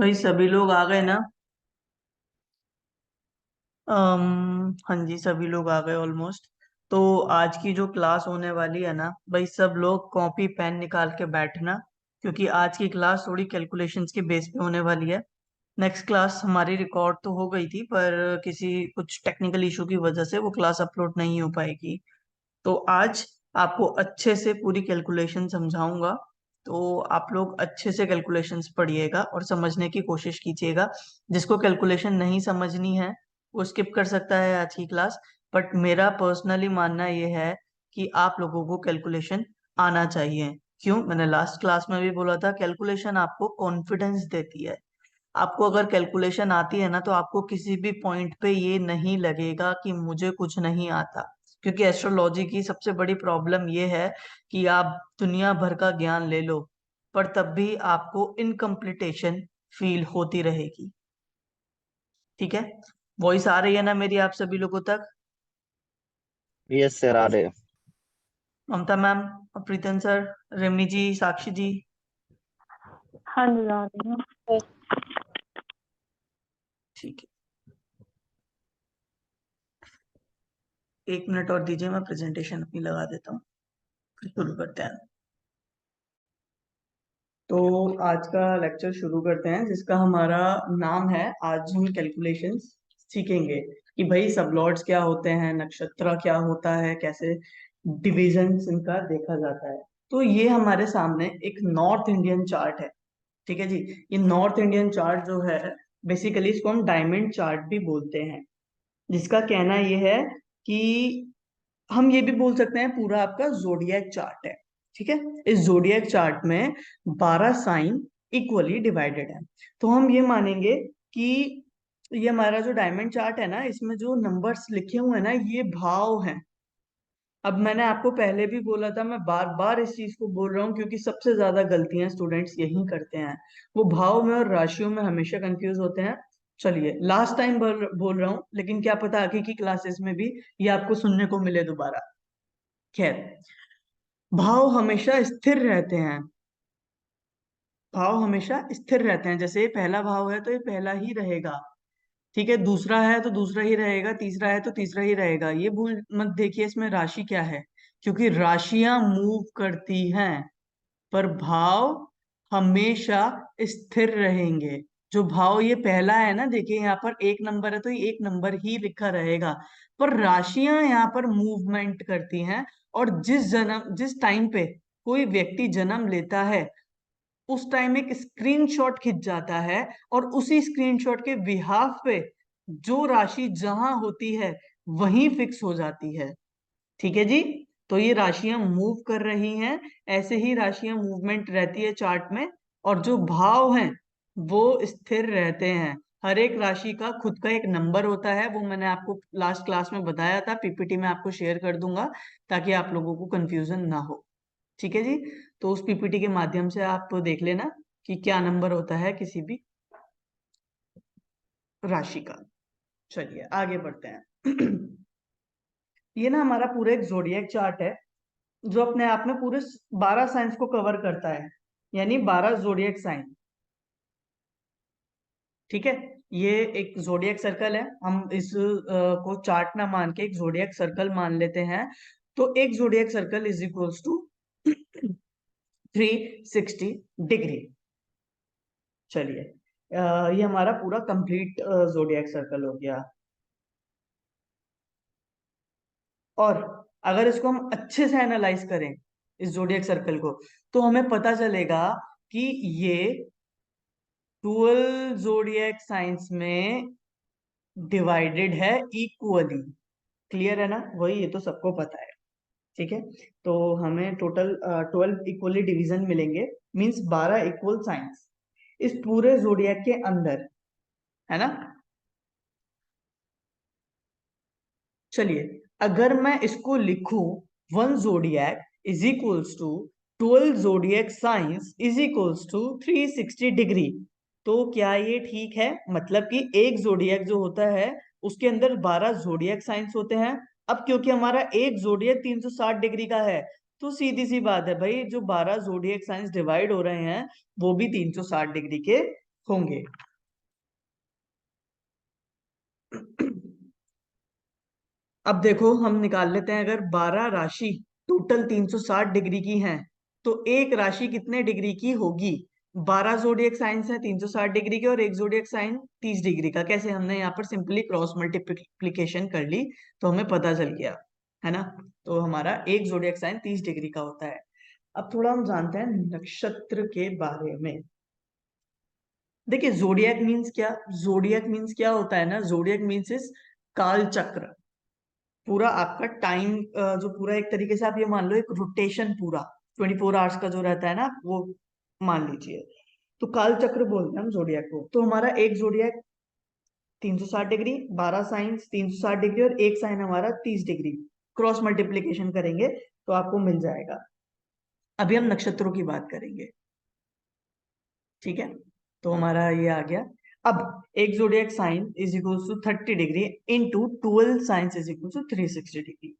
भाई सभी लोग आ गए ना। हाँ जी, सभी लोग आ गए ऑलमोस्ट। तो आज की जो क्लास होने वाली है ना भाई, सब लोग कॉपी पेन निकाल के बैठना, क्योंकि आज की क्लास थोड़ी कैलकुलेशंस के बेस पे होने वाली है। नेक्स्ट क्लास हमारी रिकॉर्ड तो हो गई थी, पर किसी कुछ टेक्निकल इशू की वजह से वो क्लास अपलोड नहीं हो पाएगी। तो आज आपको अच्छे से पूरी कैलकुलेशन समझाऊंगा। तो आप लोग अच्छे से कैलकुलेशंस पढ़िएगा और समझने की कोशिश कीजिएगा। जिसको कैलकुलेशन नहीं समझनी है वो स्किप कर सकता है आज की क्लास। बट मेरा पर्सनली मानना ये है कि आप लोगों को कैलकुलेशन आना चाहिए। क्यों? मैंने लास्ट क्लास में भी बोला था, कैलकुलेशन आपको कॉन्फिडेंस देती है। आपको अगर कैलकुलेशन आती है ना, तो आपको किसी भी पॉइंट पे ये नहीं लगेगा कि मुझे कुछ नहीं आता। क्योंकि एस्ट्रोलॉजी की सबसे बड़ी प्रॉब्लम ये है कि आप दुनिया भर का ज्ञान ले लो, पर तब भी आपको इनकम्प्लीटेशन फील होती रहेगी। ठीक है? वॉइस आ रही है ना मेरी आप सभी लोगों तक? यस सर आ रहे हैं। ममता मैम, प्रीतम सर, रेमनी जी, साक्षी जी। हाँ जी आ रही हूँ। ठीक है, 1 मिनट और दीजिए, मैं प्रेजेंटेशन अपनी लगा देता हूँ, फिर शुरू करते हैं। तो आज का लेक्चर शुरू करते हैं, जिसका हमारा नाम है, आज हम कैलकुलेशंस सीखेंगे कि भाई सबलॉट्स क्या होते हैं, नक्षत्र क्या होता है, कैसे डिविजन्स इनका देखा जाता है। तो ये हमारे सामने एक नॉर्थ इंडियन चार्ट है। ठीक है जी। ये नॉर्थ इंडियन चार्ट जो है, बेसिकली इसको हम डायमंड चार्ट भी बोलते हैं। जिसका कहना ये है कि हम ये भी बोल सकते हैं पूरा आपका जोडियक चार्ट है। ठीक है? इस जोडियक चार्ट में 12 साइन इक्वली डिवाइडेड है। तो हम ये मानेंगे कि ये हमारा जो डायमंड चार्ट है ना, इसमें जो नंबर्स लिखे हुए हैं ना, ये भाव हैं। अब मैंने आपको पहले भी बोला था, मैं बार बार इस चीज को बोल रहा हूँ, क्योंकि सबसे ज्यादा गलतियां स्टूडेंट्स यही करते हैं। वो भाव में और राशियों में हमेशा कंफ्यूज होते हैं। चलिए, लास्ट टाइम बोल रहा हूँ, लेकिन क्या पता आगे की क्लासेस में भी ये आपको सुनने को मिले दोबारा। खैर, भाव हमेशा स्थिर रहते हैं। भाव हमेशा स्थिर रहते हैं। जैसे ये पहला भाव है तो ये पहला ही रहेगा। ठीक है? दूसरा है तो दूसरा ही रहेगा, तीसरा है तो तीसरा ही रहेगा। ये भूल मत देखिए इसमें राशि क्या है, क्योंकि राशियां मूव करती हैं, पर भाव हमेशा स्थिर रहेंगे। जो भाव ये पहला है ना, देखिए यहाँ पर 1 नंबर है तो ये 1 नंबर ही लिखा रहेगा। पर राशियां यहाँ पर मूवमेंट करती हैं। और जिस टाइम पे कोई व्यक्ति जन्म लेता है, उस टाइम एक स्क्रीनशॉट खिंच जाता है, और उसी स्क्रीनशॉट के बिहाफ पे जो राशि जहां होती है वहीं फिक्स हो जाती है। ठीक है जी? तो ये राशियां मूव कर रही हैं, ऐसे ही राशियां मूवमेंट रहती है चार्ट में। और जो भाव हैं वो स्थिर रहते हैं। हर एक राशि का खुद का एक नंबर होता है, वो मैंने आपको लास्ट क्लास में बताया था, पीपीटी में आपको शेयर कर दूंगा, ताकि आप लोगों को कंफ्यूजन ना हो। ठीक है जी? तो उस पीपीटी के माध्यम से आप देख लेना कि क्या नंबर होता है किसी भी राशि का। चलिए आगे बढ़ते हैं। ये ना हमारा पूरा एक जोडिएक चार्ट है, जो अपने आप में पूरे 12 साइंस को कवर करता है, यानी 12 जोडिएक साइन। ठीक है? ये एक जोडिएक सर्कल है। हम इस को चार्ट ना मान के एक जोडिएक सर्कल मान लेते हैं। तो एक zodiac circle is equals to 360 degree. चलिए, ये हमारा पूरा कंप्लीट जोडिएक सर्कल हो गया। और अगर इसको हम अच्छे से एनालाइज करें, इस जोडिएक सर्कल को, तो हमें पता चलेगा कि ये 12 जोडिएक साइंस में डिवाइडेड है इक्वली। क्लियर है ना? वही, ये तो सबको पता है। ठीक है? तो हमें टोटल 12 इक्वली डिवीजन मिलेंगे, मींस 12 इक्वल साइंस इस पूरे जोडिएक के अंदर, है ना? चलिए, अगर मैं इसको लिखूं, 1 zodiac is equals to 12 zodiac science is equals to 360 degree, तो क्या ये ठीक है? मतलब कि एक जोडिएक जो होता है उसके अंदर 12 जोडिएक साइंस होते हैं। अब क्योंकि हमारा एक जोडिएक 360 डिग्री का है, तो सीधी सी बात है भाई, जो 12 जोडिएक साइंस डिवाइड हो रहे हैं वो भी 360 डिग्री के होंगे। अब देखो हम निकाल लेते हैं, अगर 12 राशि टोटल 360 डिग्री की हैं तो एक राशि कितने डिग्री की होगी? 12 जोडिएक साइंस है 360 डिग्री के और एक जोडिएक साइन 30 डिग्री का। कैसे? हमने यहाँ पर सिंपली क्रॉस मल्टीप्लीकेशन कर ली तो हमें पता चल गया, है ना। तो हमारा एक जोडिएक साइन 30 डिग्री का होता है। अब थोड़ा हम जानते हैं नक्षत्र के बारे में। देखिए जोडियक मीन्स क्या, जोडियक मीन्स क्या होता है ना, जोडियक मीन्स इज काल चक्र। पूरा आपका टाइम जो पूरा एक तरीके से आप ये मान लो एक रोटेशन पूरा 24 आवर्स का जो रहता है ना, वो मान लीजिए। तो काल चक्र बोलते हैं हम जोडियक को। तो हमारा एक जोडियक 360 डिग्री, 12 साइंस 360 डिग्री और एक साइन हमारा 30 डिग्री। क्रॉस मल्टीप्लीकेशन करेंगे तो आपको मिल जाएगा। अभी हम नक्षत्रों की बात करेंगे, ठीक है। तो हमारा ये आ गया। अब एक zodiac sign is equal to 30 degree into 12 signs is equal to 360 degree.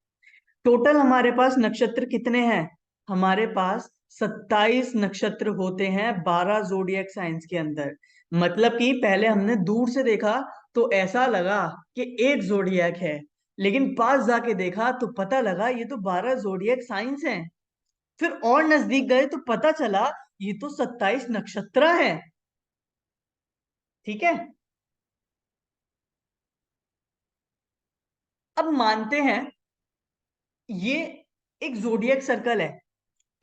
Total हमारे पास नक्षत्र कितने हैं? हमारे पास 27 नक्षत्र होते हैं 12 जोडियक साइंस के अंदर। मतलब कि पहले हमने दूर से देखा तो ऐसा लगा कि एक जोडियक है, लेकिन पास जाके देखा तो पता लगा ये तो 12 जोडियक साइंस हैं। फिर और नजदीक गए तो पता चला ये तो 27 नक्षत्र हैं। ठीक है। अब मानते हैं ये एक जोडियक सर्कल है,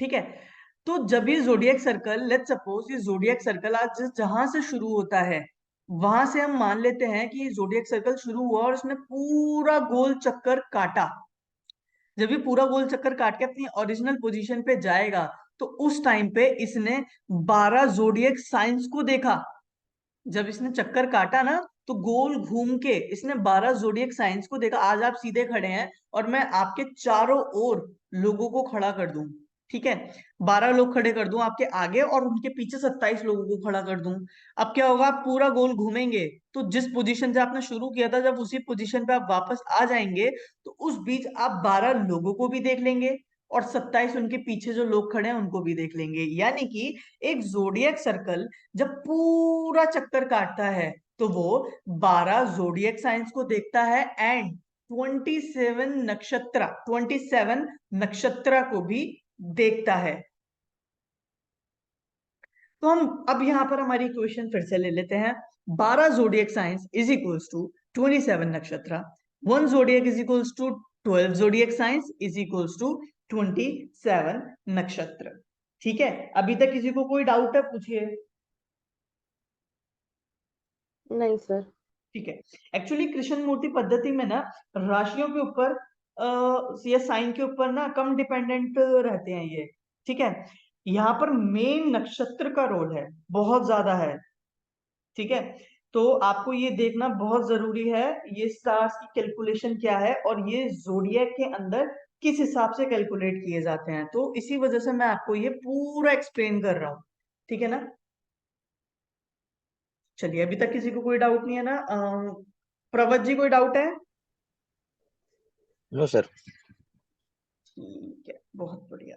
ठीक है। तो जब ये जोडियक सर्कल, लेट्स सपोज ये जोडियक सर्कल आज जहां से शुरू होता है वहां से हम मान लेते हैं कि ये जोडियक सर्कल शुरू हुआ और उसने पूरा गोल चक्कर काटा। जब ये पूरा गोल चक्कर काट के अपनी ओरिजिनल पोजीशन पे जाएगा तो उस टाइम पे इसने 12 जोडियक साइंस को देखा। जब इसने चक्कर काटा ना तो गोल घूम के इसने 12 जोडियक साइंस को देखा। आज आप सीधे खड़े हैं और मैं आपके चारों ओर लोगों को खड़ा कर दूं, ठीक है। 12 लोग खड़े कर दूं आपके आगे और उनके पीछे 27 लोगों को खड़ा कर दूं। अब क्या होगा? आप पूरा गोल घूमेंगे तो जिस पोजीशन से आपने शुरू किया था, जब उसी पोजीशन पे आप वापस आ जाएंगे तो उस बीच आप 12 लोगों को भी देख लेंगे और 27 उनके पीछे जो लोग खड़े हैं उनको भी देख लेंगे। यानी कि एक जोडियक सर्कल जब पूरा चक्कर काटता है तो वो 12 जोडियक साइंस को देखता है एंड 27 नक्षत्र को भी देखता है। तो हम अब यहां पर हमारी इक्वेशन फिर से ले लेते हैं। 12 zodiac signs is equals to 27 nakshatra. 1 zodiac is equals to 12 zodiac signs is equals to 27 nakshatra. ठीक है। अभी तक किसी को कोई डाउट है? पूछिए। नहीं सर। ठीक है। एक्चुअली कृष्णमूर्ति पद्धति में ना राशियों के ऊपर या साइन के ऊपर ना कम डिपेंडेंट रहते हैं ये, ठीक है। यहाँ पर मेन नक्षत्र का रोल है, बहुत ज्यादा है, ठीक है। तो आपको ये देखना बहुत जरूरी है ये स्टार्स की कैलकुलेशन क्या है और ये जोडियक के अंदर किस हिसाब से कैलकुलेट किए जाते हैं। तो इसी वजह से मैं आपको ये पूरा एक्सप्लेन कर रहा हूँ, ठीक है ना। चलिए, अभी तक किसी को कोई डाउट नहीं है ना? प्रवत जी कोई डाउट है? No sir. ठीक है, बहुत बढ़िया।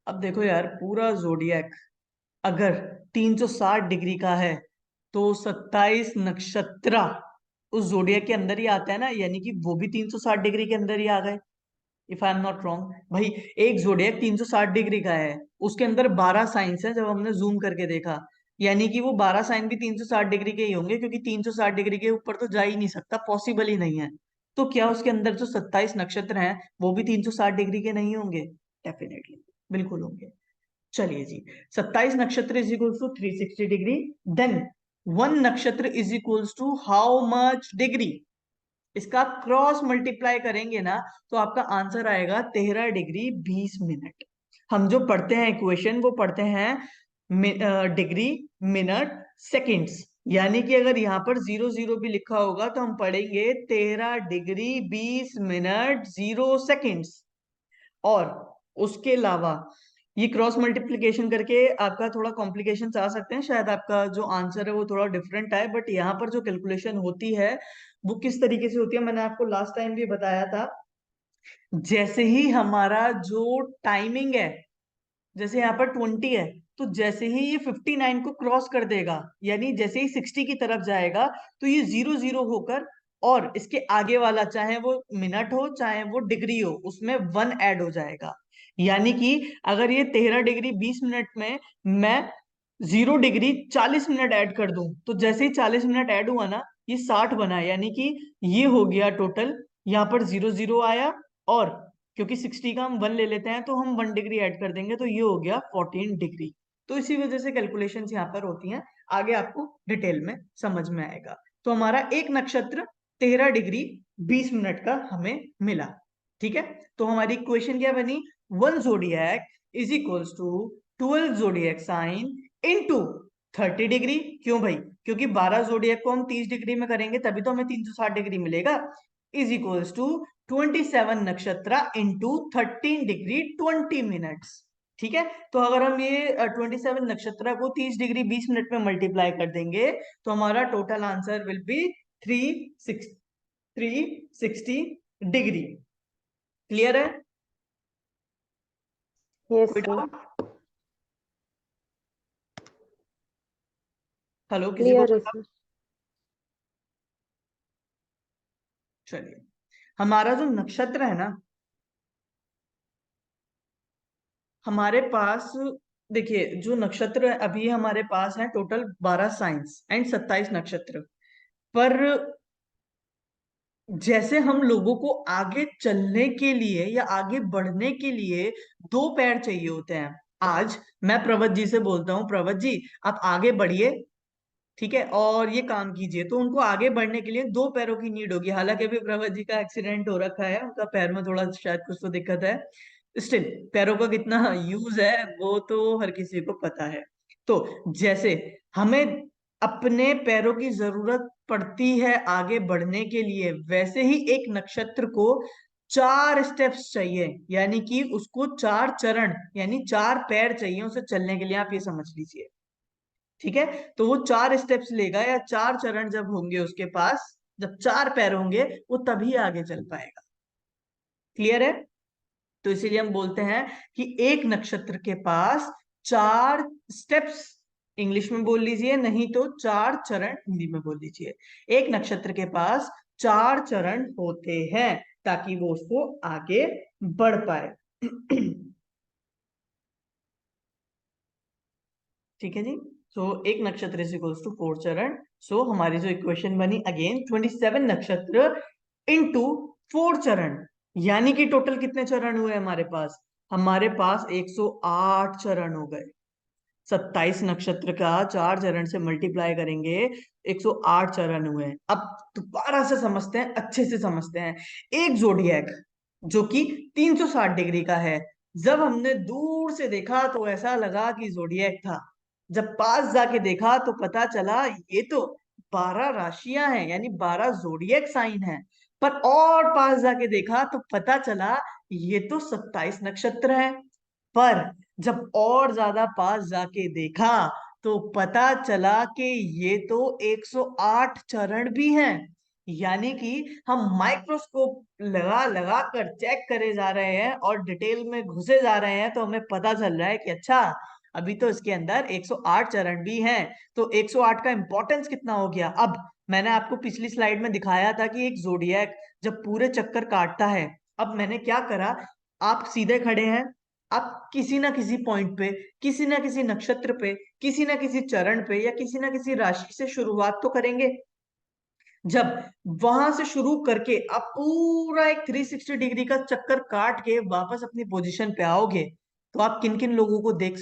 अब देखो यार, पूरा जोडियक अगर 360 डिग्री का है तो 27 नक्षत्र उस जोडियक के अंदर ही आता है ना, यानी कि वो भी 360 डिग्री के अंदर ही आ गए। If I am not wrong भाई, एक जोडियक 360 डिग्री का है, उसके अंदर 12 साइंस है जब हमने जूम करके देखा, यानी कि वो 12 साइन भी 360 डिग्री के ही होंगे, क्योंकि 360 डिग्री के ऊपर तो जा ही नहीं सकता, पॉसिबल ही नहीं है। तो क्या उसके अंदर जो 27 नक्षत्र हैं वो भी 360 डिग्री के नहीं होंगे? डेफिनेटली, बिल्कुल होंगे। चलिए जी, 27 nakshatra is equals to 360 degree. Then one nakshatra is equals to how much degree? इसका क्रॉस मल्टीप्लाई करेंगे ना तो आपका आंसर आएगा 13 डिग्री 20 मिनट। हम जो पढ़ते हैं इक्वेशन वो पढ़ते हैं डिग्री, मिनट, सेकंड्स। यानी कि अगर यहाँ पर 00 भी लिखा होगा तो हम पढ़ेंगे 13 डिग्री 20 मिनट 0 सेकंड्स। और उसके अलावा ये क्रॉस मल्टीप्लिकेशन करके आपका थोड़ा कॉम्प्लिकेशन आ सकते हैं, शायद आपका जो आंसर है वो थोड़ा डिफरेंट है, बट यहाँ पर जो कैलकुलेशन होती है वो किस तरीके से होती है मैंने आपको लास्ट टाइम भी बताया था। जैसे ही हमारा जो टाइमिंग है, जैसे यहाँ पर 20 है तो जैसे ही ये 59 को क्रॉस कर देगा, यानी जैसे ही 60 की तरफ जाएगा, तो ये 0 0 होकर, और इसके आगे वाला चाहे वो मिनट हो चाहे वो डिग्री हो, उसमें 1 ऐड हो जाएगा। यानी कि अगर ये 13 डिग्री 20 मिनट में मैं 0 डिग्री 40 मिनट ऐड कर दूं, तो जैसे ही 40 मिनट ऐड हुआ ना, ये 60 बना, यानी कि ये हो गया टोटल। यहाँ पर 0 0 आया, और क्योंकि 60 का हम 1 ले लेते हैं तो हम 1 डिग्री ऐड कर देंगे, तो ये हो गया 14 डिग्री। तो इसी वजह से कैलकुलेशंस यहाँ पर होती हैं। आगे आपको डिटेल में समझ में आएगा। तो हमारा एक नक्षत्र 13 डिग्री 20 मिनट का हमें मिला। ठीक है, तो हमारी इक्वेशन क्या बनी? 1 zodiac is equals to 12 zodiac sign into 30 degree. क्यों भाई? क्योंकि 12 जोडियक को हम 30 डिग्री में करेंगे तभी तो हमें 360 डिग्री मिलेगा। इज इक्वल्स टू 27 नक्षत्र इंटू 13 डिग्री 20 मिनट्स। ठीक है, तो अगर हम ये 27 नक्षत्र को 30 डिग्री 20 मिनट में मल्टीप्लाई कर देंगे, तो हमारा total answer will be 360 degree. Clear है? यस कोई सर। डाउट? हेलो, किसी को क्लियर कोई है डाउट? सर। चलिए, हमारा जो नक्षत्र है ना, हमारे पास, देखिए जो नक्षत्र अभी हमारे पास है टोटल 12 साइंस एंड 27 नक्षत्र। पर जैसे हम लोगों को आगे चलने के लिए या आगे बढ़ने के लिए 2 पैर चाहिए होते हैं। आज मैं प्रवत जी से बोलता हूँ, प्रवत जी आप आगे बढ़िए, ठीक है, और ये काम कीजिए, तो उनको आगे बढ़ने के लिए 2 पैरों की नीड होगी। हालांकि अभी प्रभा जी का एक्सीडेंट हो रखा है, उनका पैर में थोड़ा शायद कुछ तो दिक्कत है। स्टिल पैरों का कितना यूज है वो तो हर किसी को पता है। तो जैसे हमें अपने पैरों की जरूरत पड़ती है आगे बढ़ने के लिए, वैसे ही एक नक्षत्र को 4 स्टेप्स चाहिए, यानी कि उसको 4 चरण यानी 4 पैर चाहिए उसे चलने के लिए, आप ये समझ लीजिए। ठीक है, तो वो 4 स्टेप्स लेगा या 4 चरण जब होंगे उसके पास, जब 4 पैर होंगे, वो तभी आगे चल पाएगा। क्लियर है? तो इसीलिए हम बोलते हैं कि एक नक्षत्र के पास 4 स्टेप्स, इंग्लिश में बोल लीजिए, नहीं तो 4 चरण हिंदी में बोल लीजिए। एक नक्षत्र के पास 4 चरण होते हैं ताकि वो उसको आगे बढ़ पाए। ठीक है जी। सो एक नक्षत्र इज इक्वल्स टू 4 चरण। सो हमारी जो इक्वेशन बनी अगेन 27 नक्षत्र इंटू 4 चरण, यानी कि टोटल कितने चरण हुए हमारे पास? हमारे पास 108 चरण हो गए। 27 नक्षत्र का 4 चरण से मल्टीप्लाई करेंगे, 108 चरण हुए। अब दोबारा से समझते हैं, अच्छे से समझते हैं। एक जोडियक जो कि 360 डिग्री का है, जब हमने दूर से देखा तो ऐसा लगा कि जोडियक था। जब पास जाके देखा तो पता चला ये तो 12 राशियां हैं, यानी 12 जोडियक साइन है। पर और पास जाके देखा तो पता चला ये तो 27 नक्षत्र है। पर जब और ज्यादा पास जाके देखा तो पता चला कि ये तो 108 चरण भी हैं। यानी कि हम माइक्रोस्कोप लगा लगा कर चेक करे जा रहे हैं और डिटेल में घुसे जा रहे हैं, तो हमें पता चल रहा है कि अच्छा, अभी तो इसके अंदर 108 चरण भी हैं। तो 108 का इंपॉर्टेंस कितना हो गया। अब मैंने आपको पिछली स्लाइड में दिखाया था कि एक जोडियक जब पूरे चक्कर काटता है, अब मैंने क्या करा, आप सीधे खड़े हैं, आप किसी ना किसी पॉइंट पे, किसी ना किसी नक्षत्र पे, किसी ना किसी चरण पे या किसी ना किसी राशि से शुरुआत तो करेंगे। जब वहां से शुरू करके आप पूरा एक 360 डिग्री का चक्कर काट के वापस अपनी पोजीशन पे आओगे, तो आप किन किन लोगों को देख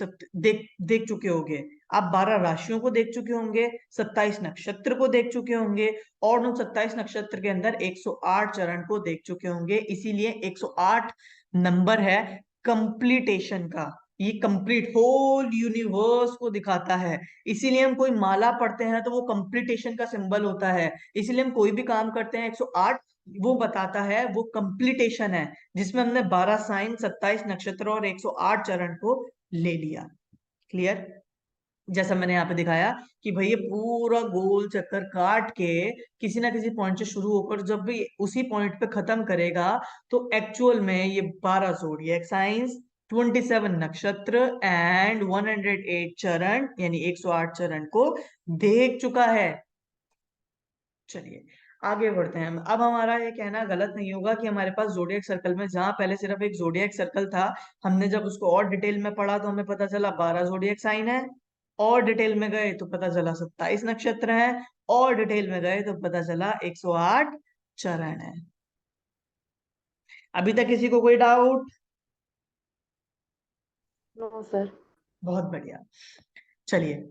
चुके होंगे? आप 12 राशियों को देख चुके होंगे, 27 नक्षत्र को देख चुके होंगे, और उन 27 नक्षत्र के अंदर 108 चरण को देख चुके होंगे। इसीलिए 108 नंबर है कंप्लीटेशन का। ये कंप्लीट होल यूनिवर्स को दिखाता है। इसीलिए हम कोई माला पढ़ते हैं तो वो कंप्लीटेशन का सिंबल होता है। इसीलिए हम कोई भी काम करते हैं 108 वो बताता है, वो कंप्लीटेशन है, जिसमें हमने 12 साइन 27 नक्षत्र और 108 चरण को ले लिया। क्लियर? जैसा मैंने यहाँ पे दिखाया कि भाई ये पूरा गोल चक्कर काट के किसी ना किसी पॉइंट से शुरू होकर जब भी उसी पॉइंट पे खत्म करेगा, तो एक्चुअल में ये 12 जोडिएक साइंस 27 नक्षत्र एंड 108 चरण यानी 108 चरण को देख चुका है। चलिए आगे बढ़ते हैं। अब हमारा ये कहना गलत नहीं होगा कि हमारे पास जोडियक सर्कल में, जहां पहले सिर्फ एक जोडियक सर्कल था, हमने जब उसको और डिटेल में पढ़ा तो हमें पता चला 12 जोडियक साइन है, और डिटेल में गए तो पता चला 27 नक्षत्र है, और डिटेल में गए तो पता चला 108 चरण है। अभी तक किसी को कोई डाउट? No sir. बहुत बढ़िया। चलिए,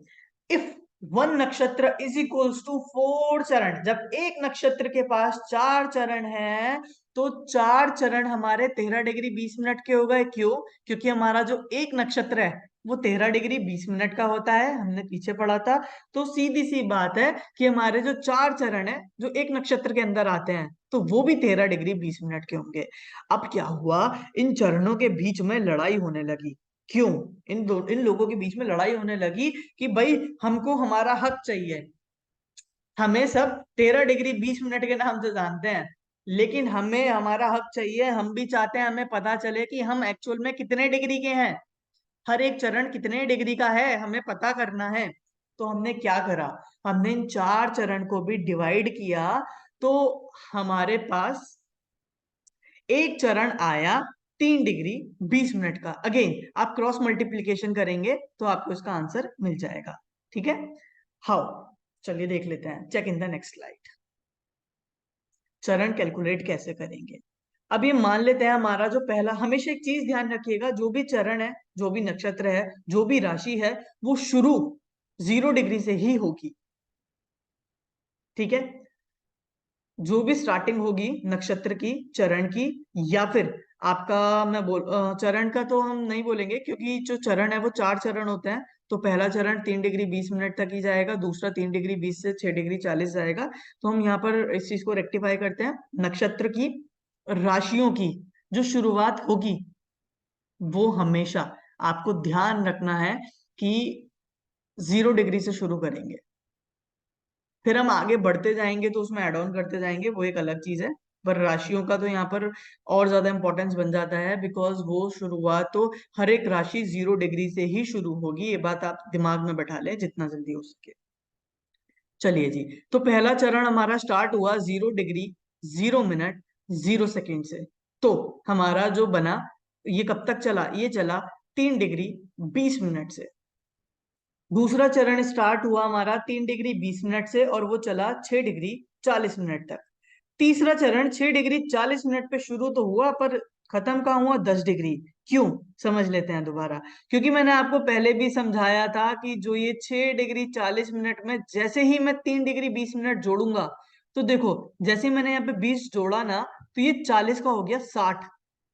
if one nakshatra is equals to 4 चरण, जब एक नक्षत्र के पास 4 चरण है तो 4 चरण हमारे 13 डिग्री 20 मिनट के हो गए। क्यों? क्योंकि हमारा जो एक नक्षत्र है वो 13 डिग्री 20 मिनट का होता है, हमने पीछे पढ़ा था। तो सीधी सी बात है कि हमारे जो 4 चरण है जो एक नक्षत्र के अंदर आते हैं तो वो भी 13 डिग्री 20 मिनट के होंगे। अब क्या हुआ, इन चरणों के बीच में लड़ाई होने लगी। क्यों? इन लोगों के बीच में लड़ाई होने लगी कि भाई हमको हमारा हक चाहिए। हमें सब 13 डिग्री 20 मिनट के नाम से जानते हैं, लेकिन हमें हमारा हक चाहिए। हम भी चाहते हैं हमें पता चले कि हम एक्चुअल में कितने डिग्री के हैं, हर एक चरण कितने डिग्री का है, हमें पता करना है। तो हमने क्या करा, हमने इन 4 चरण को भी डिवाइड किया। तो हमारे पास एक चरण आया 3 डिग्री 20 मिनट का। अगेन आप क्रॉस मल्टीप्लीकेशन करेंगे तो आपको इसका आंसर मिल जाएगा। ठीक है, हाउ? चलिए देख लेते हैं, check in the next slide. चरण कैलकुलेट कैसे करेंगे? अब ये मान लेते हैं हमारा जो पहला, हमेशा एक चीज ध्यान रखिएगा, जो भी चरण है, जो भी नक्षत्र है, जो भी राशि है, वो शुरू 0 डिग्री से ही होगी। ठीक है, जो भी स्टार्टिंग होगी नक्षत्र की, चरण की, या फिर आपका, चरण का तो हम नहीं बोलेंगे क्योंकि जो चरण है वो 4 चरण होते हैं। तो पहला चरण 3 डिग्री 20 मिनट तक ही जाएगा, दूसरा 3 डिग्री 20 से 6 डिग्री 40 जाएगा। तो हम यहाँ पर इस चीज को रेक्टिफाई करते हैं। नक्षत्र की, राशियों की जो शुरुआत होगी वो हमेशा आपको ध्यान रखना है कि 0 डिग्री से शुरू करेंगे। फिर हम आगे बढ़ते जाएंगे तो उसमें एड ऑन करते जाएंगे, वो एक अलग चीज है। पर राशियों का तो यहाँ पर और ज्यादा इंपॉर्टेंस बन जाता है, बिकॉज वो शुरुआत तो हर एक राशि 0 डिग्री से ही शुरू होगी। ये बात आप दिमाग में बैठा लें जितना जल्दी हो सके। चलिए जी, तो पहला चरण हमारा स्टार्ट हुआ 0 डिग्री 0 मिनट 0 सेकेंड से। तो हमारा जो बना, ये कब तक चला? ये चला 3 डिग्री 20 मिनट से। दूसरा चरण स्टार्ट हुआ हमारा 3 डिग्री 20 मिनट से और वो चला 6 डिग्री 40 मिनट तक। तीसरा चरण 6 डिग्री 40 मिनट पे शुरू तो हुआ, पर खत्म कहाँ हुआ? 10 डिग्री। क्यों? समझ लेते हैं दोबारा। क्योंकि मैंने आपको पहले भी समझाया था कि जो ये 6 डिग्री 40 मिनट में जैसे ही मैं 3 डिग्री 20 मिनट जोड़ूंगा, तो देखो जैसे ही मैंने यहाँ पे 20 जोड़ा ना, तो ये 40 का हो गया 60।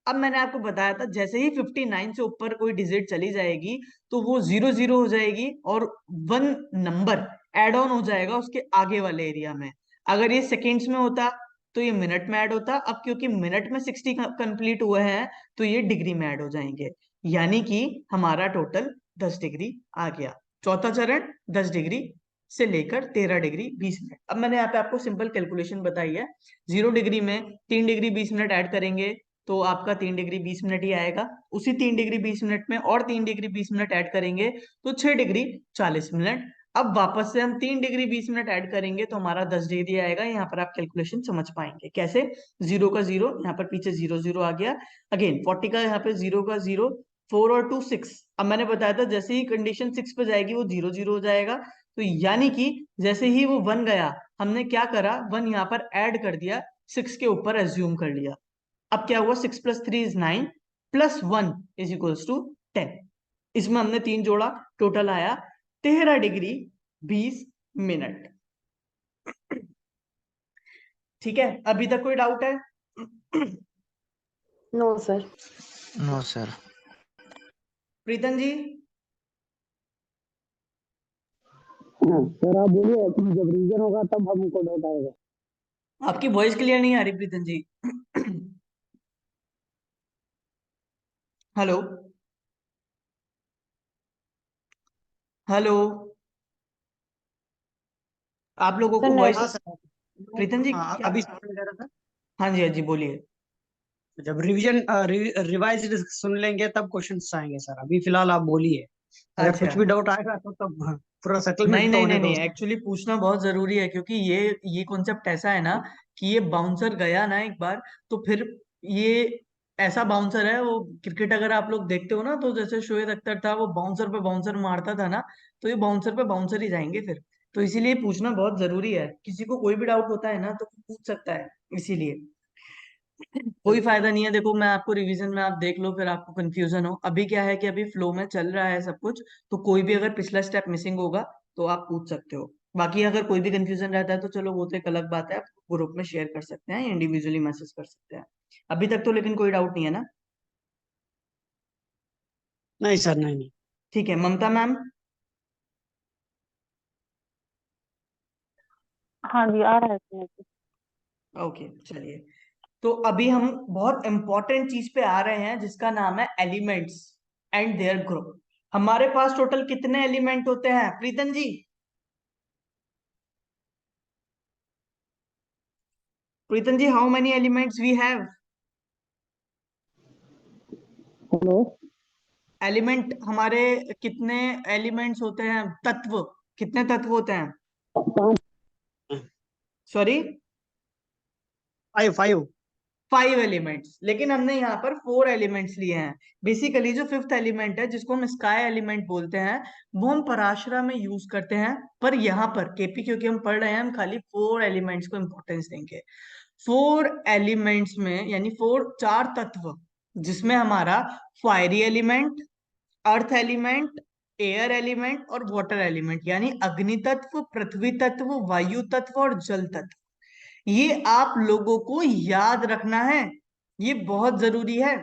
अब मैंने आपको बताया था जैसे ही 59 से ऊपर कोई डिजिट चली जाएगी तो वो 00 हो जाएगी और 1 नंबर एड ऑन हो जाएगा उसके आगे वाले एरिया में। अगर ये सेकेंड्स में होता तो ये मिनट में ऐड होता। अब क्योंकि मिनट में 60 कंप्लीट हुए हैं तो ये डिग्री में ऐड हो जाएंगे, यानी कि हमारा टोटल 10 डिग्री आ गया। चौथा चरण 10 डिग्री से लेकर 13 डिग्री 20 मिनट। अब मैंने यहाँ पे आपको सिंपल कैलकुलेशन बताई है। 0 डिग्री में 3 डिग्री 20 मिनट ऐड करेंगे तो आपका 3 डिग्री 20 मिनट ही आएगा। उसी 3 डिग्री 20 मिनट में और 3 डिग्री 20 मिनट ऐड करेंगे तो 6 डिग्री 40 मिनट। अब वापस से हम 3 डिग्री 20 मिनट ऐड करेंगे तो हमारा 10 डिग्री आएगा। यहाँ पर आप कैलकुलेशन समझ पाएंगे कैसे। 0 का 0 यहाँ पर पीछे 0 0 आ गया। अगेन 40 का यहाँ पे 0 का 0, 4 और 2 6। अब मैंने बताया था जैसे ही कंडीशन 6 पे जाएगी वो 0 0 हो जाएगा। तो यानी कि जैसे ही वो 1 गया, हमने क्या करा, 1 यहाँ पर ऐड कर दिया, 6 के ऊपर एज्यूम कर लिया। अब क्या हुआ, 6 + 3 = 9 + 1 = 10। इसमें हमने 3 जोड़ा, टोटल आया 13 डिग्री 20 मिनट। ठीक है, अभी तक कोई डाउट है? No sir. No sir. Pritam ji? Sir आप बोलिए, जब रीजन होगा तब हमको डाउट आएगा। आपकी वॉइस क्लियर नहीं आ रही प्रीतम जी। हेलो हेलो, आप लोगों सर को नेट। वॉइस, प्रीतम जी हाँ क्या? अभी साउंड आ रहा था। हाँ जी हाँ जी, बोलिए। जब रिवीजन रिवाइज सुन लेंगे तब क्वेश्चंस आएंगे सर, अभी फिलहाल आप बोलिए, अगर अच्छा, कुछ भी डाउट आएगा तो तब पूरा नहीं सेटलमेंट तो नहीं होने नहीं दो नहीं, उसका। एक्चुअली पूछना बहुत जरूरी है, क्योंकि ये कॉन्सेप्ट ऐसा है ना कि ये बाउंसर गया ना एक बार, तो फिर ये ऐसा बाउंसर है वो। क्रिकेट अगर आप लोग देखते हो ना, तो जैसे शोएब अख्तर था, वो बाउंसर पे बाउंसर मारता था ना, तो ये बाउंसर पे बाउंसर ही जाएंगे फिर। तो इसीलिए पूछना बहुत जरूरी है, किसी को कोई भी डाउट होता है ना तो पूछ सकता है, इसीलिए कोई फायदा नहीं है। देखो मैं आपको रिवीजन में आप देख लो, फिर आपको कंफ्यूजन हो। अभी क्या है कि अभी फ्लो में चल रहा है सब कुछ, तो कोई भी अगर पिछला स्टेप मिसिंग होगा तो आप पूछ सकते हो। बाकी अगर कोई भी कंफ्यूजन रहता है तो चलो वो तो एक अलग बात है, आप ग्रुप में शेयर कर सकते हैं, इंडिविजुअली मैसेज कर सकते हैं। अभी तक तो लेकिन कोई डाउट नहीं है ना? नहीं सर, नहीं नहीं। ठीक है, ममता मैम। हाँ जी, आ रहा है समझ में। ओके चलिए, तो अभी हम बहुत इंपॉर्टेंट चीज पे आ रहे हैं, जिसका नाम है एलिमेंट्स एंड देयर ग्रुप। हमारे पास टोटल कितने एलिमेंट होते हैं Pritam ji? Pritam ji, how many elements we have? Hello. Element हमारे कितने एलिमेंट्स होते हैं? तत्व कितने तत्व होते हैं? 5। सॉरी, 5 5। 5 एलिमेंट्स, लेकिन हमने यहाँ पर 4 एलिमेंट्स लिए हैं। बेसिकली जो फिफ्थ एलिमेंट है, जिसको हम स्काई एलिमेंट बोलते हैं, वो हम पराशरा में यूज करते हैं। पर यहाँ पर केपी क्योंकि हम पढ़ रहे हैं, हम खाली 4 एलिमेंट्स को इंपॉर्टेंस देंगे। 4 एलिमेंट्स में यानी 4 तत्व, जिसमें हमारा fiery element, earth element, air element और वाटर एलिमेंट, यानी अग्नि तत्व, पृथ्वी तत्व, वायु तत्व और जल तत्व, ये आप लोगों को याद रखना है। ये बहुत जरूरी है।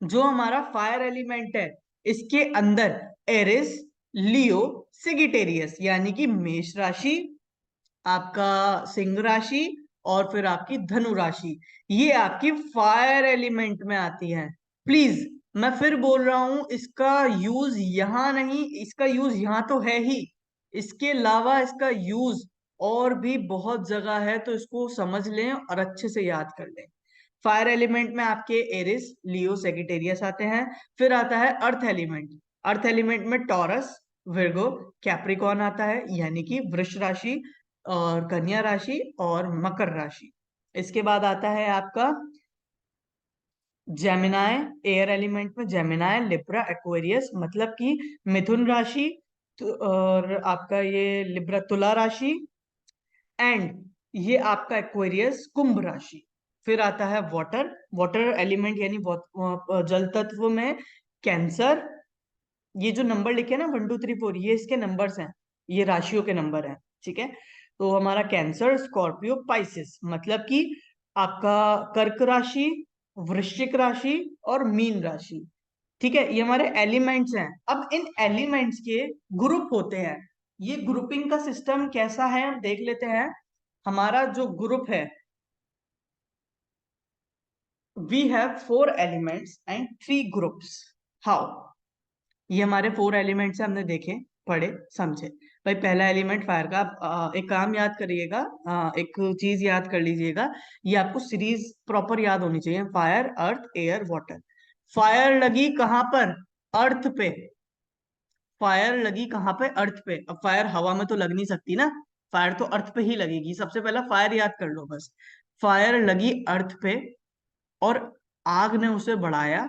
जो हमारा फायर एलिमेंट है, इसके अंदर एरिस, लियो, सेगिटेरियस यानी कि मेष राशि, आपका सिंह राशि और फिर आपकी धनु राशि, ये आपकी फायर एलिमेंट में आती है। प्लीज, मैं फिर बोल रहा हूं, इसका यूज यहां नहीं, इसका यूज यहां तो है ही, इसके अलावा इसका यूज और भी बहुत जगह है, तो इसको समझ लें और अच्छे से याद कर लें। फायर एलिमेंट में आपके एरिस, लियो, सेगिटेरियस आते हैं। फिर आता है अर्थ एलिमेंट। अर्थ एलिमेंट में टॉरस, विर्गो, कैप्रिकॉर्न आता है, यानी कि वृष राशि और कन्या राशि और मकर राशि। इसके बाद आता है आपका जेमिनाय। एयर एलिमेंट में जेमिनाय, लिब्रा, एक्वेरियस, मतलब कि मिथुन राशि, और आपका ये लिब्रा तुला राशि, एंड ये आपका एक्वेरियस कुंभ राशि। फिर आता है वाटर। वाटर एलिमेंट यानी जल तत्व में कैंसर। ये जो नंबर लिखे हैं ना 1 2 3 4, ये इसके नंबर्स हैं, ये राशियों के नंबर हैं। ठीक है, तो हमारा कैंसर, स्कॉर्पियो, पाइसिस, मतलब कि आपका कर्क राशि, वृश्चिक राशि और मीन राशि। ठीक है, ये हमारे एलिमेंट्स हैं। अब इन एलिमेंट्स के ग्रुप होते हैं। ये ग्रुपिंग का सिस्टम कैसा है हम देख लेते हैं। हमारा जो ग्रुप है, we have 4 elements and 3 groups. How? ये हमारे 4 एलिमेंट्स है, हमने देखे, पढ़े, समझे। भाई पहला एलिमेंट फायर का, आप एक काम याद करिएगा, एक चीज याद कर लीजिएगा। ये आपको सीरीज प्रॉपर याद होनी चाहिए। फायर, अर्थ, एयर, वाटर। फायर लगी कहाँ पर? अर्थ पे। फायर लगी कहाँ पे? अर्थ पे। अब फायर हवा में तो लग नहीं सकती ना, फायर तो अर्थ पे ही लगेगी। सबसे पहला फायर याद कर लो बस। फायर लगी अर्थ पे, और आग ने उसे बढ़ाया,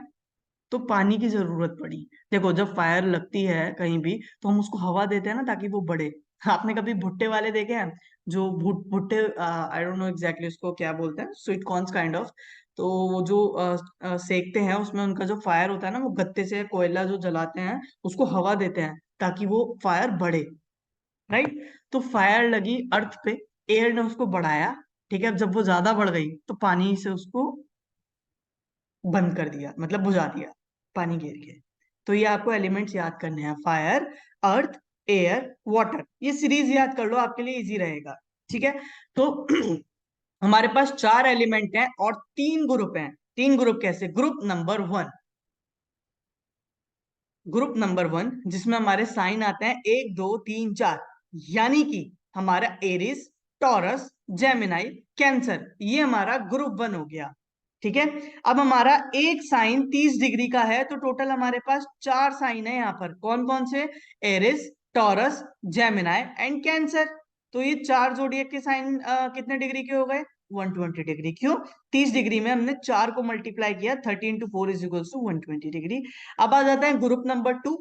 तो पानी की जरूरत पड़ी। देखो जब फायर लगती है कहीं भी, तो हम उसको हवा देते हैं ना ताकि वो बढ़े। आपने कभी भुट्टे वाले देखे हैं? जो भुट्टे, आई डोंट नो एग्जैक्टली उसको क्या बोलते हैं, स्वीट कॉर्न्स काइंड ऑफ। तो वो जो सेकते हैं, उसमें उनका जो फायर होता है ना, वो गत्ते से कोयला जो जलाते हैं, उसको हवा देते हैं ताकि वो फायर बढ़े। राइट? तो फायर लगी अर्थ पे, एयर ने उसको बढ़ाया। ठीक है, अब जब वो ज्यादा बढ़ गई तो पानी से उसको बंद कर दिया, मतलब बुझा दिया, पानी घेर के। तो ये आपको एलिमेंट्स याद करने हैं, फायर, अर्थ, एयर, वाटर। ये सीरीज याद कर लो, आपके लिए इजी रहेगा। ठीक है, तो हमारे पास 4 एलिमेंट हैं और 3 ग्रुप हैं। 3 ग्रुप कैसे? ग्रुप नंबर 1, जिसमें हमारे साइन आते हैं 1 2 3 4, यानी कि हमारा एरिस, टॉरस, जेमिनाई, कैंसर, ये हमारा ग्रुप 1 हो गया। ठीक है। अब हमारा एक साइन 30 डिग्री का है, तो टोटल हमारे पास 4 साइन है यहाँ पर। कौन कौन से? Aries, Taurus, Gemini and Cancer. तो ये 4 जोडिएक के साइन कितने डिग्री के हो गए? 120 डिग्री। क्यों? 30 डिग्री में हमने 4 को मल्टीप्लाई किया, 30 into 4 is equal to 120 degree. अब आ जाते हैं ग्रुप नंबर 2।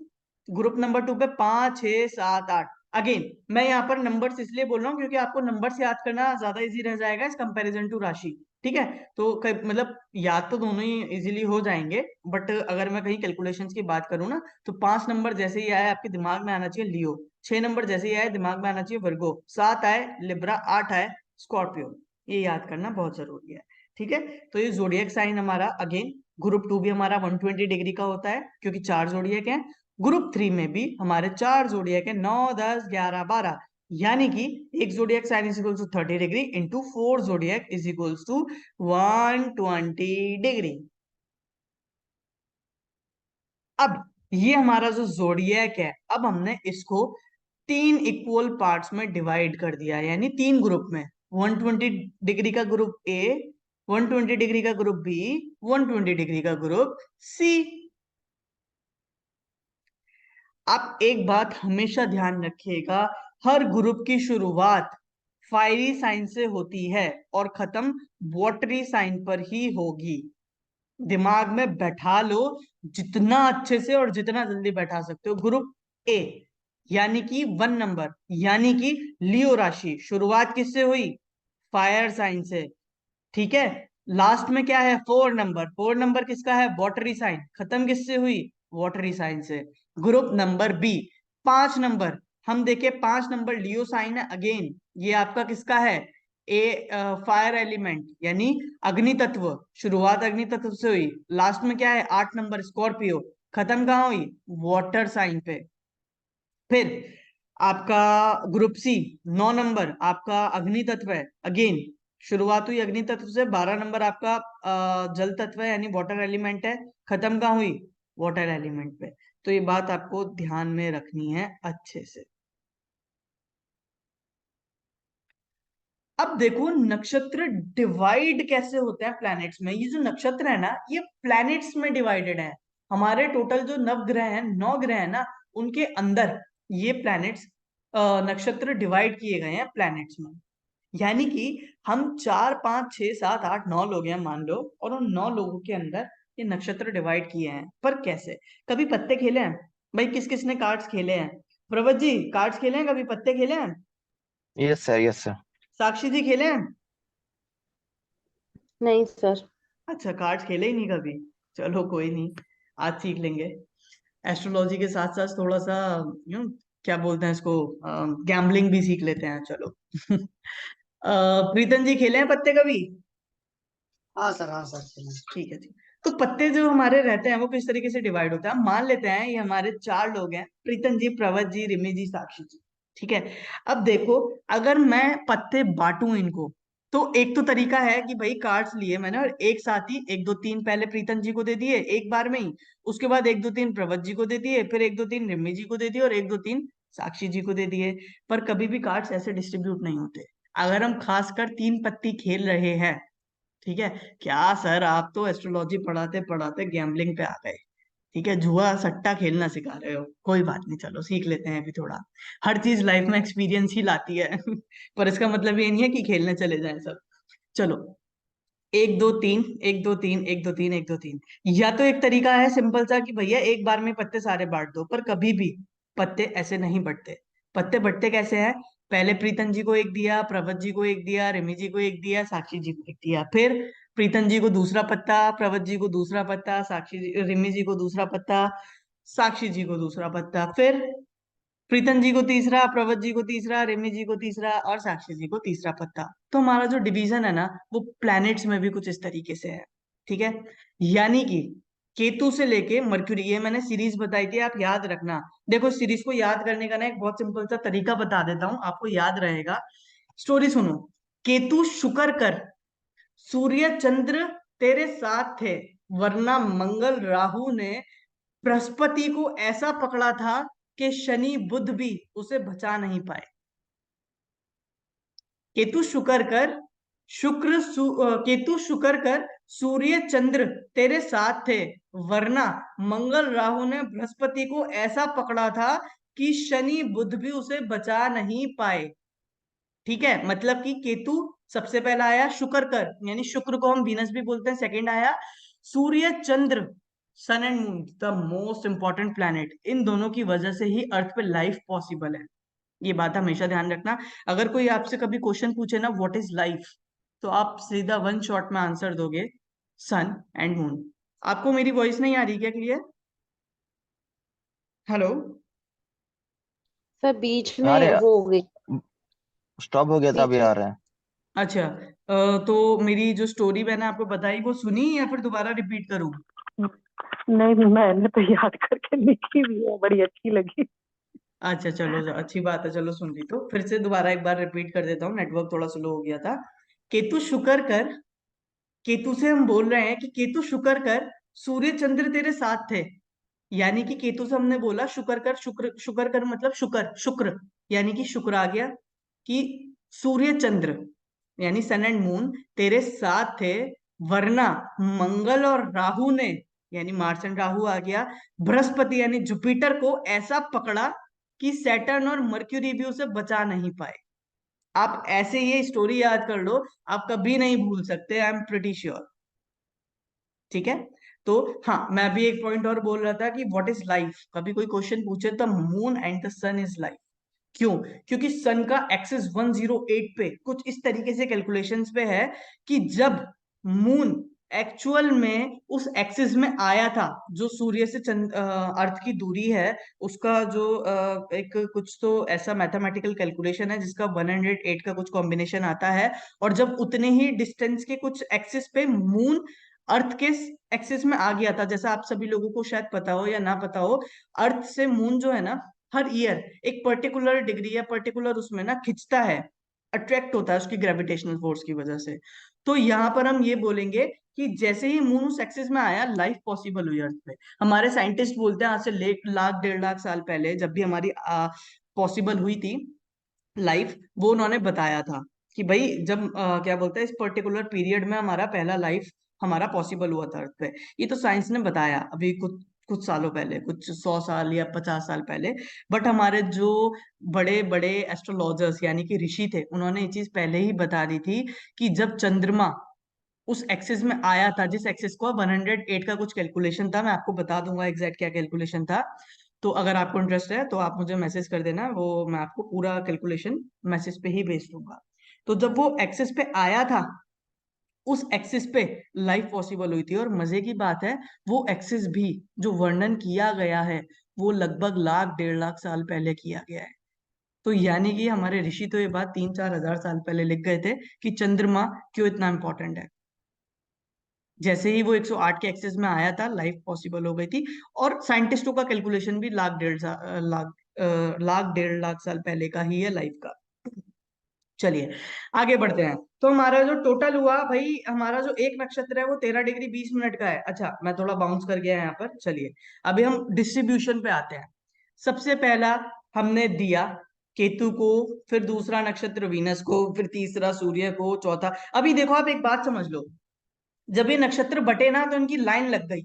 ग्रुप नंबर 2 पे 5, 6, 7, 8। अगेन मैं यहाँ पर नंबर्स इसलिए बोल रहा हूँ क्योंकि आपको नंबर्स याद करना ज्यादा इजी रह जाएगा इस कंपैरिजन टू राशि। ठीक है, तो मतलब याद तो दोनों ही इजीली हो जाएंगे, बट अगर मैं कहीं कैलकुलेशंस की बात करूँ ना, तो 5 नंबर जैसे ही आए आपके दिमाग में आना चाहिए लियो, 6 नंबर जैसे ही आए दिमाग में आना चाहिए वर्गो, 7 आए लिब्रा, 8 आए स्कॉर्पियो। ये याद करना बहुत जरूरी है। ठीक है, तो ये जोडियक साइन हमारा अगेन ग्रुप 2 भी हमारा 120 डिग्री का होता है क्योंकि 4 जोडियक है। ग्रुप 3 में भी हमारे 4 जोडियक है, 9, 10, 11, 12, यानी कि एक zodiac sign is equals to 30 degree into 4 zodiac is equals to 120 degree. अब ये हमारा जो जोडियक है, अब हमने इसको 3 इक्वल पार्ट्स में डिवाइड कर दिया, यानी 3 ग्रुप में। 120 डिग्री का ग्रुप ए, 120 डिग्री का ग्रुप बी, 120 डिग्री का ग्रुप सी। आप एक बात हमेशा ध्यान रखिएगा, हर ग्रुप की शुरुआत फायरी साइन से होती है और खत्म वाटरी साइन पर ही होगी। दिमाग में बैठा लो जितना अच्छे से और जितना जल्दी बैठा सकते हो। ग्रुप ए यानी कि 1 नंबर, यानी कि लियो राशि, शुरुआत किससे हुई? फायर साइन से। ठीक है, लास्ट में क्या है? 4 नंबर, 4 नंबर किसका है? वाटरी साइन, खत्म किससे हुई? वाटरी साइन से। ग्रुप नंबर बी 5 नंबर, हम देखे 5 नंबर लियो साइन है। अगेन ये आपका किसका है? ए फायर एलिमेंट यानी अग्नि तत्व, शुरुआत अग्नि तत्व से हुई। लास्ट में क्या है? 8 नंबर स्कॉर्पियो, खत्म कहाँ हुई? वाटर साइन पे। फिर आपका ग्रुप सी 9 नंबर आपका अग्नि तत्व है। अगेन शुरुआत हुई अग्नि तत्व से। 12 नंबर आपका जल तत्व है यानी वाटर एलिमेंट है, खत्म कहाँ हुई? वाटर एलिमेंट पे। तो ये बात आपको ध्यान में रखनी है अच्छे से। अब देखो नक्षत्र डिवाइड कैसे होते हैं प्लैनेट्स में। ये जो नक्षत्र है ना, ये प्लैनेट्स में डिवाइडेड है। हमारे टोटल जो नवग्रह हैं, 9 ग्रह है ना, उनके अंदर ये प्लैनेट्स नक्षत्र डिवाइड किए गए हैं प्लैनेट्स में। यानी कि हम 4, 5, 6, 7, 8, 9 लोग हैं मान लो, और उन 9 लोगों के अंदर ये नक्षत्र डिवाइड किए हैं। पर कैसे? कभी पत्ते खेले हैं भाई? किस किस ने कार्ड्स खेले हैं? प्रवत जी कार्ड्स खेले हैं कभी? पत्ते खेले हैं? Yes sir, yes sir. Sakshi ji खेले हैं? नहीं सर। अच्छा, कार्ड्स खेले ही नहीं कभी। चलो कोई नहीं, आज सीख लेंगे। एस्ट्रोलॉजी के साथ साथ थोड़ा सा क्या बोलते हैं इसको, गैम्बलिंग भी सीख लेते हैं। चलो प्रीतम जी खेले हैं पत्ते कभी? हाँ सर, हाँ सर, चलिए। ठीक है, ठीक। तो पत्ते जो हमारे रहते हैं वो किस तरीके से डिवाइड होता है? हम मान लेते हैं ये हमारे 4 लोग हैं, प्रीतम जी, प्रवत जी, रिमी जी, साक्षी जी। ठीक है, अब देखो अगर मैं पत्ते बांटूं इनको, तो एक तो तरीका है कि भाई कार्ड्स लिए मैंने और एक साथ ही 1, 2, 3 पहले प्रीतम जी को दे दिए एक बार में ही, उसके बाद 1, 2, 3 प्रवत जी को दे दिए, फिर 1, 2, 3 रिमी जी को दे दिए और 1, 2, 3 साक्षी जी को दे दिए। पर कभी भी कार्ड्स ऐसे डिस्ट्रीब्यूट नहीं होते। अगर हम खासकर 3 पत्ती खेल रहे हैं, ठीक है। क्या सर, आप तो एस्ट्रोलॉजी पढ़ाते पढ़ाते गैम्बलिंग पे आ गए। ठीक है, जुआ सट्टा खेलना सिखा रहे हो। कोई बात नहीं, चलो सीख लेते हैं अभी थोड़ा। हर चीज लाइफ में एक्सपीरियंस ही लाती है पर इसका मतलब ये नहीं है कि खेलने चले जाएं सब। चलो 1, 2, 3, 1, 2, 3, 1, 2, 3, 1, 2, 3। या तो एक तरीका है सिंपल सा कि भैया एक बार में पत्ते सारे बांट दो, पर कभी भी पत्ते ऐसे नहीं बटते। पत्ते बटते कैसे हैं? पहले प्रीतम जी को एक दिया, प्रवत जी को एक दिया, रिमी जी को एक दिया, साक्षी जी को एक दिया, फिर प्रीतम जी को दूसरा पत्ता, प्रवत जी को दूसरा पत्ता, साक्षी जी, रिमी जी को दूसरा पत्ता, साक्षी जी को दूसरा पत्ता, फिर प्रीतम जी को तीसरा, प्रवत जी को तीसरा, रेमी जी को तीसरा और साक्षी जी को तीसरा पत्ता। तो हमारा जो डिवीजन है ना, वो प्लैनेट्स में भी कुछ इस तरीके से है। ठीक है, यानी कि केतु से लेके मरक्यूरी, ये मैंने सीरीज बताई थी, आप याद रखना। देखो सीरीज को याद करने का ना एक बहुत सिंपल सा तरीका बता देता हूँ, आपको याद रहेगा। स्टोरी सुनो। केतु शुक्र कर, सूर्य चंद्र तेरे साथ थे, वरना मंगल राहु ने बृहस्पति को ऐसा पकड़ा था कि शनि बुध भी उसे बचा नहीं पाए। केतु शुक्र कर, केतु शुक्र कर, सूर्य चंद्र तेरे साथ थे, वरना मंगल राहु ने बृहस्पति को ऐसा पकड़ा था कि शनि बुध भी उसे बचा नहीं पाए। ठीक है, मतलब कि केतु सबसे पहला आया, शुक्र कर यानी शुक्र को हम वीनस भी बोलते हैं, सेकंड आया सूर्य चंद्र, sun and moon the most important planet, इन दोनों की वजह से ही अर्थ पे लाइफ पॉसिबल है। ये बात हमेशा ध्यान रखना। अगर कोई आपसे कभी क्वेश्चन पूछे ना व्हाट इज लाइफ, तो आप सीधा वन शॉट में आंसर दोगे सन एंड मून। आपको मेरी वॉइस नहीं आ रही क्या क्लियर? हेलो? सर बीच अरे में वो हो गई। स्टॉप हो गया था, बीच अभी में आ रहे हैं। अच्छा, तो मेरी जो स्टोरी मैंने आपको बताई वो सुनी या फिर दोबारा रिपीट करूं? नहीं, मैंने तो याद करके लिखी भी है, बड़ी अच्छी लगी। अच्छा चलो, अच्छी बात है, चलो सुन ली तो फिर से दोबारा एक बार रिपीट कर देता हूँ, नेटवर्क थोड़ा स्लो हो गया था। केतु शुक्र कर, केतु से हम बोल रहे हैं कि केतु शुक्र कर, सूर्य चंद्र तेरे साथ थे। यानी कि केतु से हमने बोला शुक्र कर, शुक्र शुक्र कर मतलब शुक्र, शुक्र यानी कि शुक्र आ गया कि सूर्य चंद्र यानी सन एंड मून तेरे साथ थे, वरना मंगल और राहु ने यानी मार्स एंड राहु आ गया, बृहस्पति यानी जुपिटर को ऐसा पकड़ा कि सैटर्न और मर्क्यूरी भी उसे बचा नहीं पाए। आप ऐसे ये स्टोरी याद कर लो, आप कभी नहीं भूल सकते, आई एम प्रिटी श्योर। ठीक है, तो हाँ, मैं भी एक पॉइंट और बोल रहा था कि व्हाट इज लाइफ, कभी कोई क्वेश्चन पूछे तो moon and the sun is life. क्यों? क्योंकि सन का एक्सिस 108 पे कुछ इस तरीके से कैलकुलेशंस पे है कि जब मून एक्चुअल में उस एक्सिस में आया था, जो सूर्य से अर्थ की दूरी है उसका जो एक कुछ तो ऐसा मैथमेटिकल कैलकुलेशन है जिसका 108 का कुछ कॉम्बिनेशन आता है, और जब उतने ही डिस्टेंस के कुछ एक्सिस पे मून अर्थ के एक्सिस में आ गया था, जैसा आप सभी लोगों को शायद पता हो या ना पता हो, अर्थ से मून जो है ना हर ईयर एक पर्टिकुलर डिग्री या पर्टिकुलर उसमें ना खिंचता है, अट्रैक्ट होता है उसकी ग्रेविटेशनल फोर्स की वजह से। तो यहाँ पर हम ये बोलेंगे कि जैसे ही मून उस एक्सिस में आया, लाइफ पॉसिबल हुई अर्थ पे। हमारे साइंटिस्ट बोलते हैं आज से लाख 1.5 लाख साल पहले जब भी हमारी पॉसिबल हुई थी लाइफ, वो उन्होंने बताया था कि भाई जब क्या बोलते हैं इस पर्टिकुलर पीरियड में हमारा पहला लाइफ हमारा पॉसिबल हुआ था अर्थ पे। ये तो साइंस ने बताया अभी कुछ कुछ सालों पहले, कुछ 100 साल या 50 साल पहले। बट हमारे जो बड़े बड़े एस्ट्रोलॉजर्स यानी कि ऋषि थे, उन्होंने ये चीज पहले ही बता दी थी कि जब चंद्रमा उस एक्सिस में आया था, जिस एक्सिस को 108 का कुछ कैलकुलेशन था, मैं आपको बता दूंगा एग्जैक्ट क्या कैलकुलेशन था। तो अगर आपको इंटरेस्ट है तो आप मुझे मैसेज कर देना, वो मैं आपको पूरा कैलकुलेशन मैसेज पे ही भेज दूंगा। तो जब वो एक्सिस पे आया था, उस एक्सिस पे लाइफ पॉसिबल हुई थी। और मजे की बात है, वो एक्सिस भी जो वर्णन किया गया है वो लगभग लाख 1.5 लाख साल पहले किया गया है। तो यानी कि हमारे ऋषि तो ये बात 3-4 हजार साल पहले लिख गए थे कि चंद्रमा क्यों इतना इंपॉर्टेंट है। जैसे ही वो 108 के एक्सेस में आया था, लाइफ पॉसिबल हो गई थी। और साइंटिस्टों का कैलकुलेशन भी लाख 1.5 लाख साल पहले का ही है लाइफ का। चलिए आगे बढ़ते हैं। तो हमारा जो टोटल हुआ भाई, हमारा जो एक नक्षत्र है वो 13 डिग्री 20 मिनट का है। अच्छा, मैं थोड़ा बाउंस कर गया यहाँ पर। चलिए अभी हम डिस्ट्रीब्यूशन पे आते हैं। सबसे पहला हमने दिया केतु को, फिर दूसरा नक्षत्र वीनस को, फिर तीसरा सूर्य को, चौथा। अभी देखो आप एक बात समझ लो, जब ये नक्षत्र बटे ना तो इनकी लाइन लग गई।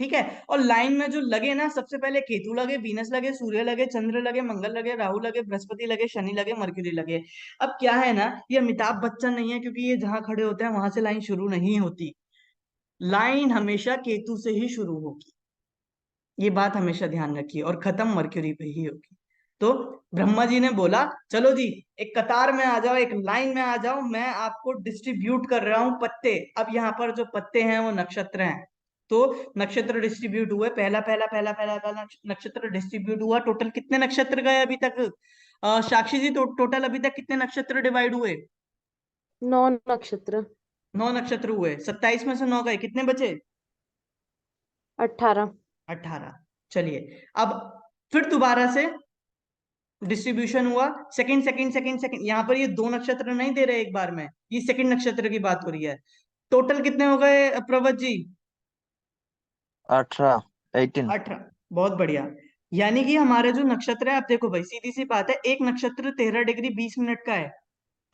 ठीक है, और लाइन में जो लगे ना, सबसे पहले केतु लगे, वीनस लगे, सूर्य लगे, चंद्र लगे, मंगल लगे, राहु लगे, बृहस्पति लगे, शनि लगे, मरक्यूरी लगे। अब क्या है ना, ये अमिताभ बच्चन नहीं है, क्योंकि ये जहां खड़े होते हैं वहां से लाइन शुरू नहीं होती। लाइन हमेशा केतु से ही शुरू होगी, ये बात हमेशा ध्यान रखिए, और खत्म मरक्यूरी पे ही होगी। तो ब्रह्मा जी ने बोला चलो जी, एक कतार में आ जाओ, एक लाइन में आ जाओ, मैं आपको डिस्ट्रीब्यूट कर रहा हूं पत्ते। अब यहाँ पर जो पत्ते हैं वो नक्षत्र हैं। तो नक्षत्र डिस्ट्रीब्यूट हुए, पहला पहला पहला पहला पहला नक्षत्र डिस्ट्रीब्यूट हुआ। टोटल कितने नक्षत्र गए अभी तक? साक्षी जी, टोटल अभी तक कितने नक्षत्र डिवाइड हुए? 9 नक्षत्र। 9 नक्षत्र हुए, 27 में से 9 गए, कितने बचे? 18। 18। चलिए अब फिर दोबारा से डिस्ट्रीब्यूशन हुआ, सेकंड सेकंड सेकंड सेकंड। यहाँ पर ये 2 नक्षत्र नहीं दे रहे एक बार में, ये सेकंड नक्षत्र की बात हो रही है। टोटल कितने हो गए प्रवत जी? 18, 18। 18। बहुत बढ़िया। यानी कि हमारे जो नक्षत्र है, आप देखो भाई सीधी सी बात है, एक नक्षत्र 13 डिग्री 20 मिनट का है।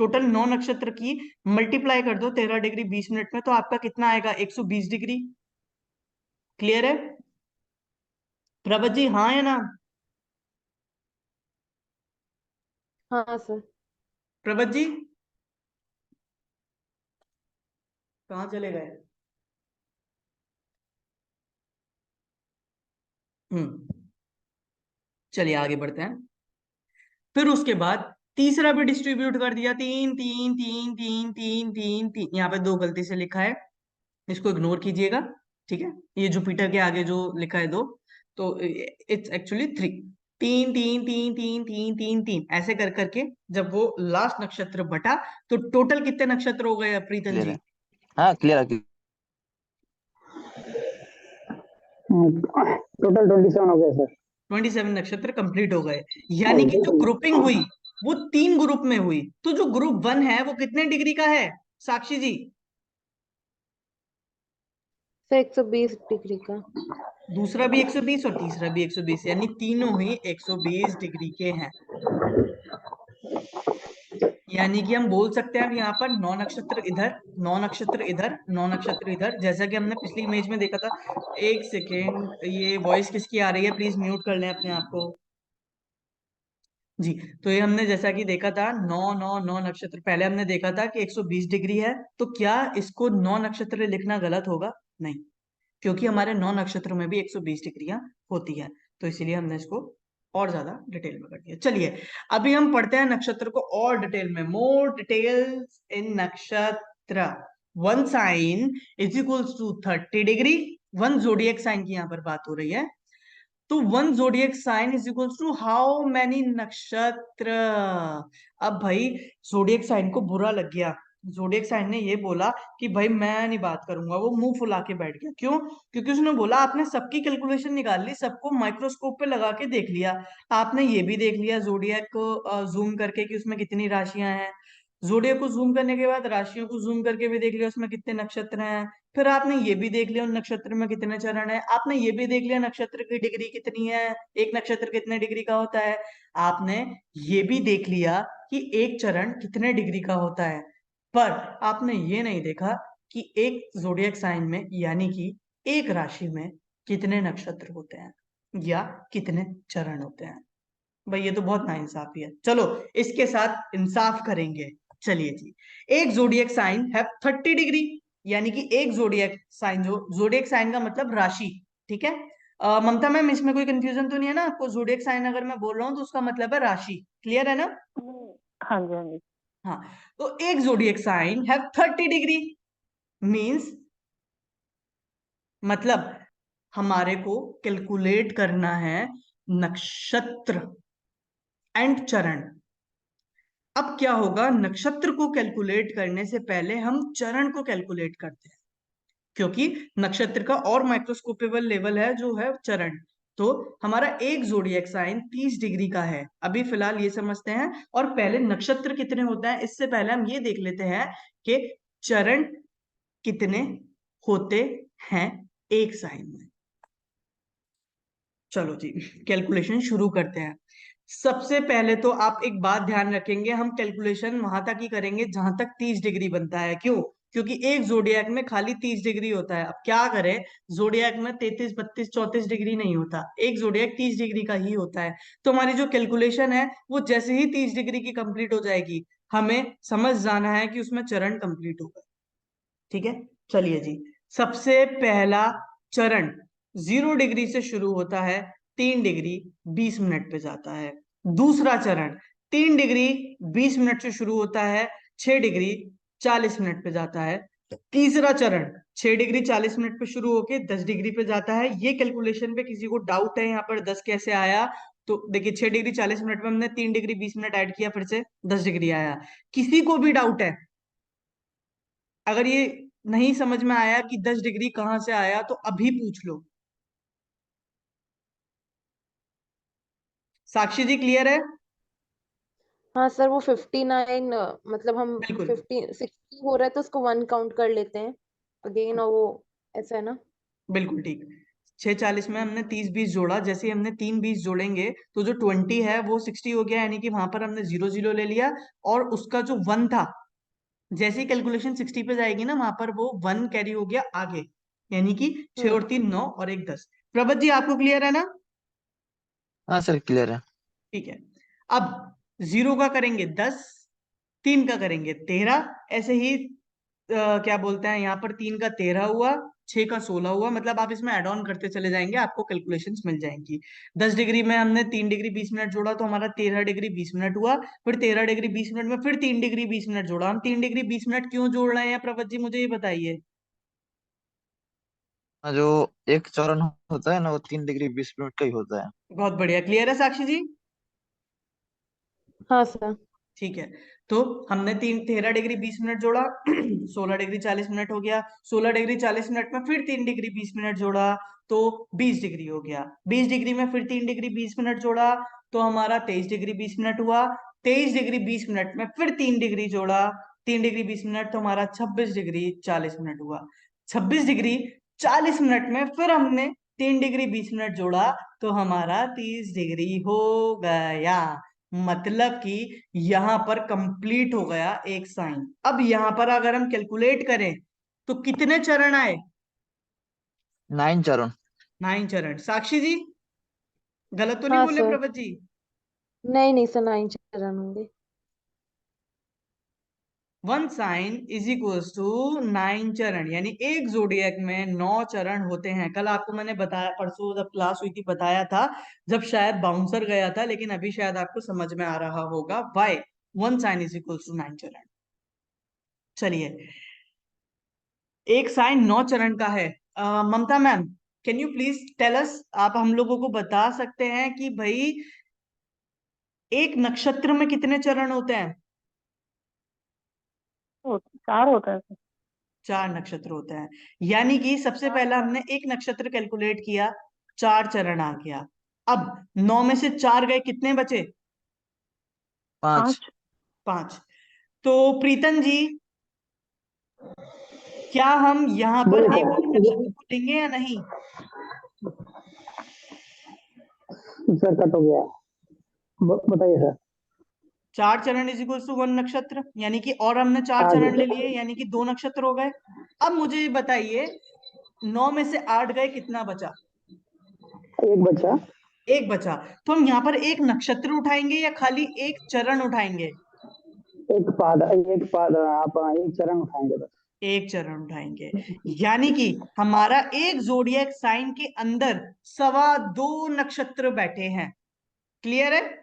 टोटल 9 नक्षत्र की मल्टीप्लाई कर दो 13 डिग्री 20 मिनट में, तो आपका कितना आएगा? 120 डिग्री। क्लियर है प्रभत जी, हाँ या ना? हाँ सर। प्रभत जी कहाँ चले गए? चलिए आगे बढ़ते हैं। फिर उसके बाद तीसरा भी डिस्ट्रीब्यूट कर दिया, 3 3 3 3 3 3 3। यहाँ पे 2 गलती से लिखा है, इसको इग्नोर कीजिएगा। ठीक है, ये जुपिटर के आगे जो लिखा है 2, तो इट्स एक्चुअली 3। 3 3 3 3 3 3 3 ऐसे कर करके जब वो लास्ट नक्षत्र बटा, तो टोटल कितने नक्षत्र हो गए प्रीतम क्लियर जी? है। हाँ क्लियर है। टोटल 27 हो गया सर। 27 नक्षत्र कंप्लीट हो गए। यानी कि जो ग्रुपिंग हुई वो 3 ग्रुप में हुई। तो जो ग्रुप 1 है वो कितने डिग्री का है साक्षी जी? सर 120 डिग्री का। दूसरा भी 120 और तीसरा भी 120, यानी तीनों ही 120 डिग्री के हैं। यानी कि हम बोल सकते हैं अब यहाँ पर 9 नक्षत्र इधर, 9 नक्षत्र इधर, 9 नक्षत्र इधर, जैसा कि हमने पिछली इमेज में देखा था। एक सेकेंड, ये वॉइस किसकी आ रही है? प्लीज म्यूट कर लें अपने आप को जी। तो ये हमने जैसा कि देखा था 9 नक्षत्र, पहले हमने देखा था कि 120 डिग्री है। तो क्या इसको 9 नक्षत्र लिखना गलत होगा? नहीं, क्योंकि हमारे 9 नक्षत्रों में भी 120 डिग्रियां होती है, तो इसीलिए हमने इसको और ज्यादा डिटेल में कर दिया। चलिए अभी हम पढ़ते हैं नक्षत्र को और डिटेल में। मोर details in nakshatra. One sign is equals to 30 degree. One zodiac sign की यहाँ पर बात हो रही है। तो one zodiac sign is equals to how many nakshatra. अब भाई जोडियक साइन को बुरा लग गया। जोडियक साइन ने ये बोला कि भाई मैं नहीं बात करूंगा। वो मुंह फुला के बैठ गया। क्यों? क्योंकि उसने बोला आपने सबकी कैलकुलेशन निकाल ली, सबको माइक्रोस्कोप पे लगा के देख लिया, आपने ये भी देख लिया जोडियक को जूम करके कि उसमें कितनी राशियां हैं, जोडियक को जूम करने के बाद राशियों को जूम करके भी देख लिया उसमें कितने नक्षत्र हैं, फिर आपने ये भी देख लिया उन नक्षत्र में कितने चरण है, आपने ये भी देख लिया नक्षत्र की डिग्री कितनी है, एक नक्षत्र कितने डिग्री का होता है, आपने ये भी देख लिया कि एक चरण कितने डिग्री का होता है। पर आपने ये नहीं देखा कि एक जोडियक साइन में यानी कि एक राशि में कितने नक्षत्र होते हैं या कितने चरण होते हैं। भाई ये तो बहुत नाइंसाफी है। चलो इसके साथ इंसाफ करेंगे। चलिए जी, एक जोडियक साइन है 30 डिग्री, यानी कि एक जोडियक साइन, जो जोडियक साइन का मतलब राशि। ठीक है ममता मैम, इसमें कोई कंफ्यूजन तो नहीं है ना आपको? जोडियक साइन अगर मैं बोल रहा हूँ तो उसका मतलब है राशि। क्लियर है ना? हाँ जी, हाँ जी। हाँ, तो एक जोडियक साइन है 30 डिग्री मींस, मतलब हमारे को कैलकुलेट करना है नक्षत्र एंड चरण। अब क्या होगा, नक्षत्र को कैलकुलेट करने से पहले हम चरण को कैलकुलेट करते हैं, क्योंकि नक्षत्र का और माइक्रोस्कोपेबल लेवल है जो है चरण। तो हमारा एक जोडियक साइन 30 डिग्री का है, अभी फिलहाल ये समझते हैं। और पहले नक्षत्र कितने होते हैं इससे पहले हम ये देख लेते हैं कि चरण कितने होते हैं एक साइन में। चलो जी, कैलकुलेशन शुरू करते हैं। सबसे पहले तो आप एक बात ध्यान रखेंगे, हम कैलकुलेशन वहां तक ही करेंगे जहां तक 30 डिग्री बनता है। क्यों? क्योंकि एक जोडियक में खाली 30 डिग्री होता है। अब क्या करें, जोडियक में 33 32 34 डिग्री नहीं होता, एक जोडियक 30 डिग्री का ही होता है। तो हमारी जो कैलकुलेशन है वो जैसे ही 30 डिग्री की कंप्लीट हो जाएगी, हमें समझ जाना है कि उसमें चरण कंप्लीट होगा। ठीक है, चलिए जी, सबसे पहला चरण 0 डिग्री से शुरू होता है, 3 डिग्री 20 मिनट पे जाता है। दूसरा चरण 3 डिग्री 20 मिनट से शुरू होता है, 6 डिग्री 40 मिनट पे जाता है। तीसरा चरण 6 डिग्री 40 मिनट पे शुरू होके 10 डिग्री पे जाता है। ये कैलकुलेशन पे किसी को डाउट है यहाँ पर 10 कैसे आया? तो देखिए 6 डिग्री 40 मिनट में हमने 3 डिग्री 20 मिनट ऐड किया, फिर से 10 डिग्री आया। किसी को भी डाउट है? अगर ये नहीं समझ में आया कि 10 डिग्री कहां से आया तो अभी पूछ लो। साक्षी जी क्लियर है? हाँ सर, वो 59 मतलब हम बिल्कुल 60 हो रहा है तो उसको 1 काउंट कर लेते हैं अगेन, और वो ऐसा है ना। बिल्कुल ठीक। 6 40 में हमने 30 20 जोड़ा, जैसे ही हमने 3 20 जोड़ेंगे तो जो 20 है वो 60 हो गया, यानी कि वहां पर हमने 0 0 ले लिया, और उसका जो 1 था, जैसे ही कैलकुलेशन 60 पे जाएगी ना, वहां पर वो 1 कैरी हो गया आगे, यानी कि 6 और 3 9 और 1 10। प्रभत जी आपको क्लियर है ना? हाँ सर क्लियर है। ठीक है। अब 0 का करेंगे 10, 3 का करेंगे 13, ऐसे ही क्या बोलते हैं, यहाँ पर 3 का 13 हुआ, 6 का 16 हुआ, मतलब आप इसमें एड ऑन करते चले जाएंगे, आपको कैलकुलेशंस मिल जाएंगी। 10 डिग्री में हमने 3 डिग्री 20 मिनट जोड़ा तो हमारा 13 डिग्री 20 मिनट हुआ, फिर 13 डिग्री 20 मिनट में फिर 3 डिग्री 20 मिनट जोड़ा। हम 3 डिग्री 20 मिनट क्यों जोड़ रहे हैं प्रभत जी, मुझे ये बताइए। हाँ, जो एक चरण होता है ना वो 3 डिग्री 20 मिनट का ही होता है। बहुत बढ़िया, क्लियर है साक्षी जी? हाँ सर। ठीक है। तो हमने 13 डिग्री 20 मिनट जोड़ा, 16 डिग्री 40 मिनट हो गया, 16 डिग्री 40 मिनट में फिर 3 डिग्री 20 मिनट जोड़ा तो 20 डिग्री हो गया, 20 डिग्री में फिर 3 डिग्री 20 मिनट जोड़ा तो हमारा 23 डिग्री 20 मिनट हुआ, 23 डिग्री 20 मिनट में फिर 3 डिग्री जोड़ा, 3 डिग्री 20 मिनट तो हमारा 26 डिग्री 40 मिनट हुआ, 26 डिग्री 40 मिनट में फिर हमने 3 डिग्री 20 मिनट जोड़ा तो हमारा 30 डिग्री हो गया। मतलब कि यहां पर कंप्लीट हो गया एक साइन। अब यहां पर अगर हम कैलकुलेट करें तो कितने चरण आए? 9 चरण। 9 चरण। साक्षी जी गलत तो नहीं हाँ बोले सर। प्रभत जी? नहीं नहीं सर, 9 चरण होंगे। 1 साइन इज इक्वल्स टू 9 चरण, यानी एक जोडिएक में 9 चरण होते हैं। कल आपको मैंने बताया, परसों जब क्लास हुई थी बताया था, जब शायद बाउंसर गया था, लेकिन अभी शायद आपको समझ में आ रहा होगा why 1 sign is equals to 9 charan. चलिए, एक साइन 9 चरण का है। Mamta ma'am, can you please tell us, आप हम लोगों को बता सकते हैं कि भाई एक नक्षत्र में कितने चरण होते हैं? 4 होता है सर। 4 नक्षत्र होते हैं, यानी कि सबसे पहला हमने एक नक्षत्र कैलकुलेट किया, 4 चरण आ गया। अब 9 में से 4 गए, कितने बचे? 5। 5। 5। तो प्रीतम जी, क्या हम यहाँ पर बोलिए एक और नक्षत्र सर। को लेंगे या नहीं? सर कट हो गया, बताइए सर। 4 चरण इज इक्वल टू 1 नक्षत्र, यानी कि और हमने 4 हाँ चरण ले जी। लिए, यानी कि 2 नक्षत्र हो गए। अब मुझे ये बताइए, 9 में से 8 गए, कितना बचा? एक बच्चा। एक बचा। तो हम यहाँ पर एक नक्षत्र उठाएंगे या खाली एक चरण उठाएंगे? एक पाद आप एक चरण उठाएंगे बस। एक चरण उठाएंगे, यानी कि हमारा एक जोडिएक साइन के अंदर 2.25 नक्षत्र बैठे हैं। क्लियर है?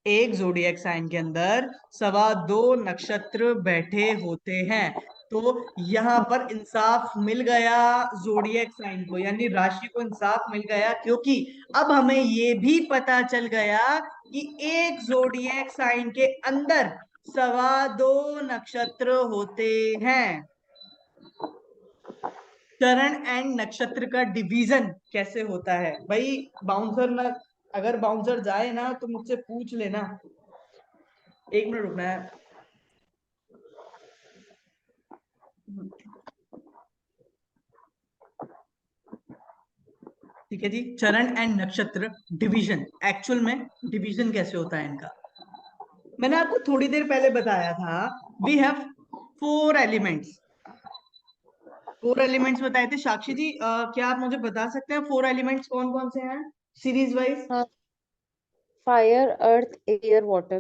एक जोडिएक साइन के अंदर 2.25 नक्षत्र बैठे होते हैं। तो यहां पर इंसाफ मिल गया जोडिएक साइन को, यानी राशि को इंसाफ मिल गया, क्योंकि अब हमें ये भी पता चल गया कि एक जोडिएक साइन के अंदर 2.25 नक्षत्र होते हैं। चरण एंड नक्षत्र का डिवीजन कैसे होता है भाई? बाउंसर ना, अगर बाउंसर जाए ना तो मुझसे पूछ लेना। 1 मिनट रुकना है। ठीक है जी, चरण एंड नक्षत्र डिवीजन, एक्चुअल में डिवीजन कैसे होता है इनका, मैंने आपको थोड़ी देर पहले बताया था। We have 4 elements. 4 एलिमेंट्स बताए थे। साक्षी जी क्या आप मुझे बता सकते हैं 4 एलिमेंट्स कौन कौन से हैं सीरीज वाइज? हाँ, fire earth air water.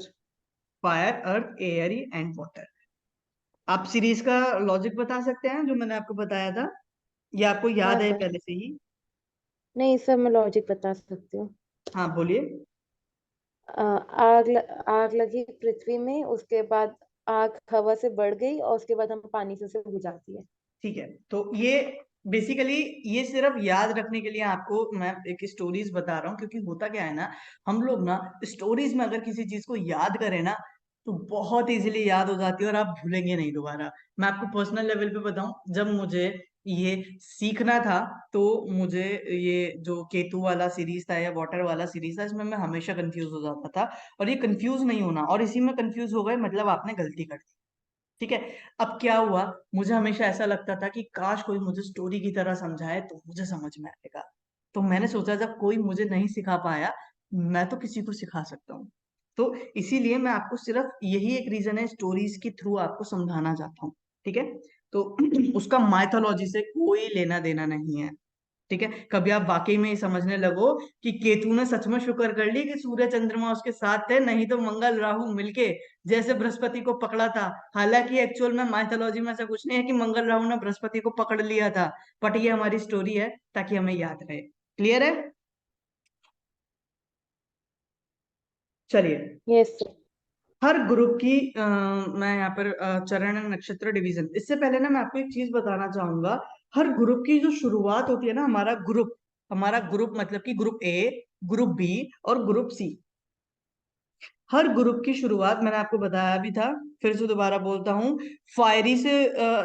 Fire earth air and water. आप सीरीज का लॉजिक बता सकते हैं जो मैंने आपको बताया था, या आपको हाँ याद है सर। पहले से ही? नहीं सर, मैं लॉजिक बता सकती हूँ। हाँ बोलिए। आग लगी पृथ्वी में, उसके बाद आग हवा से बढ़ गई और उसके बाद हम पानी से उसे बुझा दिए। ठीक है, तो ये बेसिकली, ये सिर्फ याद रखने के लिए आपको मैं एक स्टोरीज बता रहा हूँ, क्योंकि होता क्या है ना, हम लोग ना स्टोरीज में अगर किसी चीज को याद करें ना तो बहुत इजीली याद हो जाती है और आप भूलेंगे नहीं दोबारा। मैं आपको पर्सनल लेवल पे बताऊं, जब मुझे ये सीखना था तो मुझे ये जो केतु वाला सीरीज था या वाटर वाला सीरीज था, इसमें मैं हमेशा कंफ्यूज हो जाता था, और ये कंफ्यूज नहीं होना, और इसी में कंफ्यूज हो गए मतलब आपने गलती कर दी। ठीक है। अब क्या हुआ, मुझे हमेशा ऐसा लगता था कि काश कोई मुझे स्टोरी की तरह समझाए तो मुझे समझ में आएगा। तो मैंने सोचा जब कोई मुझे नहीं सिखा पाया, मैं तो किसी को सिखा सकता हूँ। तो इसीलिए मैं आपको सिर्फ यही एक रीजन है, स्टोरीज के थ्रू आपको समझाना चाहता हूँ। ठीक है। तो उसका माइथोलॉजी से कोई लेना देना नहीं है। ठीक है। कभी आप वाकई में ये समझने लगो कि केतु ने सच में शुक्र कर ली कि सूर्य चंद्रमा उसके साथ थे, नहीं तो मंगल राहु मिलके जैसे बृहस्पति को पकड़ा था। हालांकि एक्चुअल में माइथोलॉजी में ऐसा कुछ नहीं है कि मंगल राहु ने बृहस्पति को पकड़ लिया था, बट ये हमारी स्टोरी है ताकि हमें याद रहे। क्लियर है? चलिए। Yes sir. हर ग्रुप की मैं यहाँ पर चरण नक्षत्र डिवीजन, इससे पहले ना मैं आपको एक चीज बताना चाहूंगा। हर ग्रुप की जो शुरुआत होती है ना, हमारा ग्रुप मतलब कि ग्रुप ए, ग्रुप बी और ग्रुप सी, हर ग्रुप की शुरुआत मैंने आपको बताया भी था, फिर से दोबारा बोलता हूँ, फायरी से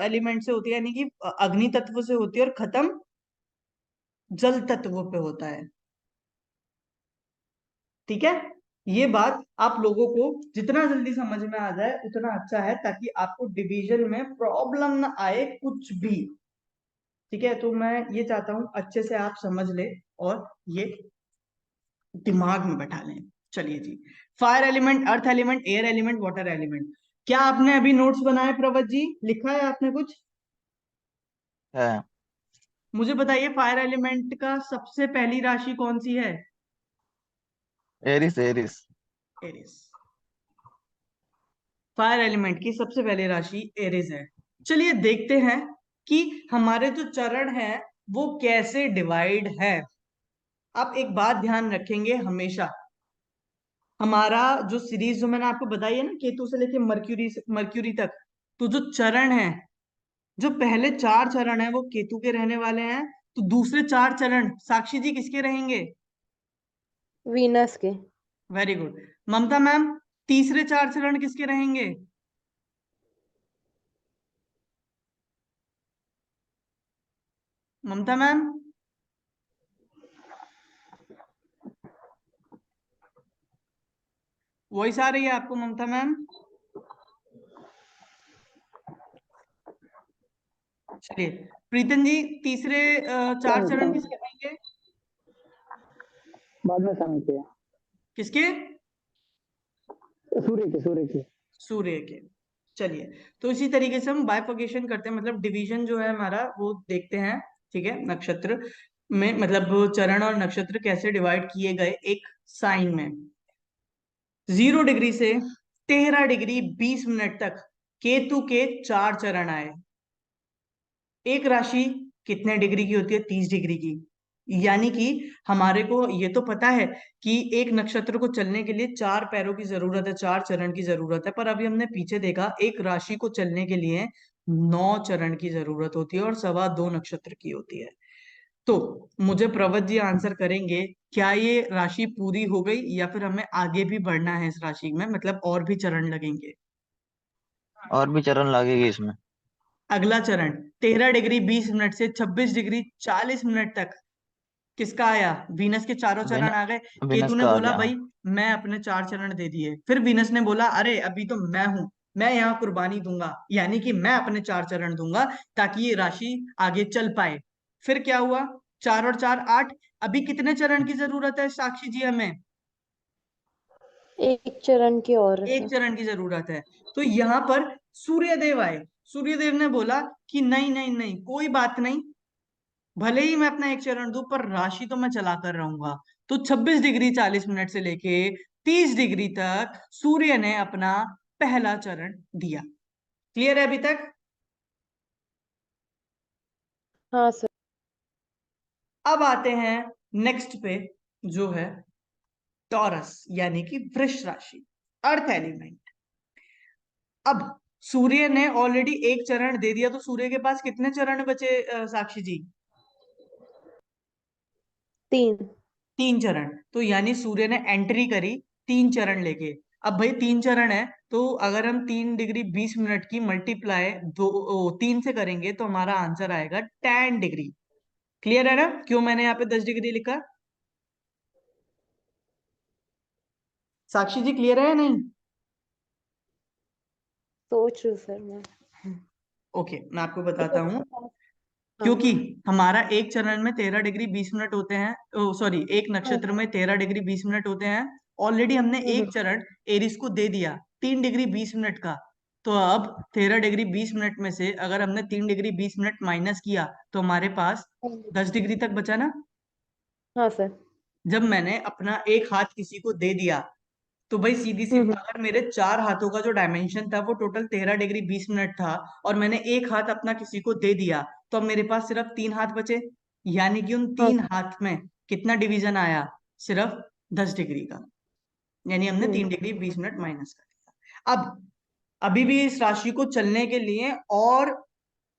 एलिमेंट से होती है, यानी कि अग्नि तत्व से होती है, और खत्म जल तत्व पे होता है। ठीक है। ये बात आप लोगों को जितना जल्दी समझ में आ जाए उतना अच्छा है, ताकि आपको डिवीजन में प्रॉब्लम ना आए कुछ भी। ठीक है। तो मैं ये चाहता हूं अच्छे से आप समझ ले और ये दिमाग में बैठा लें। चलिए जी। Fire element, earth element, air element, water element. क्या आपने अभी नोट्स बनाए प्रवत जी? लिखा है आपने कुछ? है। मुझे बताइए फायर एलिमेंट का सबसे पहली राशि कौन सी है? Aries Aries. Aries. Fire element की सबसे पहली राशि एरिस है। चलिए देखते हैं कि हमारे जो चरण है वो कैसे डिवाइड है। आप एक बात ध्यान रखेंगे हमेशा, हमारा जो सीरीज जो मैंने आपको बताई है ना, केतु से लेके मर्क्यूरी तक, तो जो चरण है, जो पहले 4 चरण है वो केतु के रहने वाले हैं। तो दूसरे 4 चरण साक्षी जी किसके रहेंगे? वीनस के। Very good. ममता मैम, तीसरे 4 चरण किसके रहेंगे? ममता मैम, वॉइस आ रही है आपको ममता मैम? चलिए। प्रीतम जी, तीसरे चार चरण समझ किसके रहेंगे? बाद में समझते हैं। किसके? सूर्य के। सूर्य के। चलिए। तो इसी तरीके से हम बाइफर्केशन करते हैं, मतलब डिवीजन जो है हमारा वो देखते हैं। ठीक है। नक्षत्र में मतलब चरण और नक्षत्र कैसे डिवाइड किए गए एक साइन में। 0 डिग्री से 13 डिग्री 20 मिनट तक केतु के 4 चरण आए। एक राशि कितने डिग्री की होती है? 30 डिग्री की। यानी कि हमारे को ये तो पता है कि एक नक्षत्र को चलने के लिए 4 पैरों की जरूरत है, 4 चरण की जरूरत है, पर अभी हमने पीछे देखा एक राशि को चलने के लिए 9 चरण की जरूरत होती है और 2.25 नक्षत्र की होती है। तो मुझे प्रवत जी आंसर करेंगे, क्या ये राशि पूरी हो गई या फिर हमें आगे भी बढ़ना है इस राशि में, मतलब और भी चरण लगेंगे? और भी चरण लगेगी इसमें। अगला चरण 13 डिग्री 20 मिनट से 26 डिग्री 40 मिनट तक किसका आया? वीनस के चारों विन, चरण आ गए। केतु विनस ने का आ बोला गया। भाई मैं अपने 4 चरण दे दिए, फिर वीनस ने बोला अरे अभी तो मैं हूं, मैं यहाँ कुर्बानी दूंगा, यानी कि मैं अपने 4 चरण दूंगा ताकि ये राशि आगे चल पाए। फिर क्या हुआ? 4 और 4 8। अभी कितने चरण की जरूरत है साक्षी जी हमें? एक चरण की और है एक सर। चरण की जरूरत है। तो यहाँ पर सूर्यदेव आए। सूर्यदेव ने बोला कि नहीं नहीं नहीं, कोई बात नहीं, भले ही मैं अपना एक चरण दूं पर राशि तो मैं चला कर रहूंगा। तो 26 डिग्री 40 मिनट से लेके 30 डिग्री तक सूर्य ने अपना पहला चरण दिया। क्लियर है अभी तक? हाँ सर। अब आते हैं नेक्स्ट पे, जो है टॉरस यानी कि वृष राशि, अर्थ एलिमेंट। अब सूर्य ने ऑलरेडी एक चरण दे दिया, तो सूर्य के पास कितने चरण बचे साक्षी जी? 3। 3 चरण। तो यानी सूर्य ने एंट्री करी 3 चरण लेके। अब भाई 3 चरण है, तो अगर हम 3 डिग्री 20 मिनट की मल्टीप्लाई 3 से करेंगे तो हमारा आंसर आएगा 10 डिग्री। क्लियर है ना क्यों मैंने यहाँ पे 10 डिग्री लिखा? साक्षी जी क्लियर है या नहीं? सोच रही हूँ सर मैं। ओके, मैं आपको बताता हूँ। हाँ क्योंकि हमारा एक चरण में 13 डिग्री 20 मिनट होते हैं, सॉरी, एक नक्षत्र में 13 डिग्री 20 मिनट होते हैं। ऑलरेडी हमने एक चरण एरिस को दे दिया 3 डिग्री 20 मिनट का। तो अब 13 डिग्री 20 मिनट में से अगर हमने 3 डिग्री 20 मिनट माइनस किया तो हमारे पास 10 डिग्री तक बचा ना। हाँ सर। जब मैंने अपना एक हाथ किसी को दे दिया तो भाई सीधी सी, अगर मेरे 4 हाथों का जो डायमेंशन था वो टोटल 13 डिग्री 20 मिनट था और मैंने एक हाथ अपना किसी को दे दिया, तो अब मेरे पास सिर्फ 3 हाथ बचे। यानी कि उन हाँ 3 हाथ में कितना डिवीजन आया? सिर्फ 10 डिग्री का। यानी हमने 3 डिग्री 20 मिनट माइनस कर दिया। अब अभी भी इस राशि को चलने के लिए और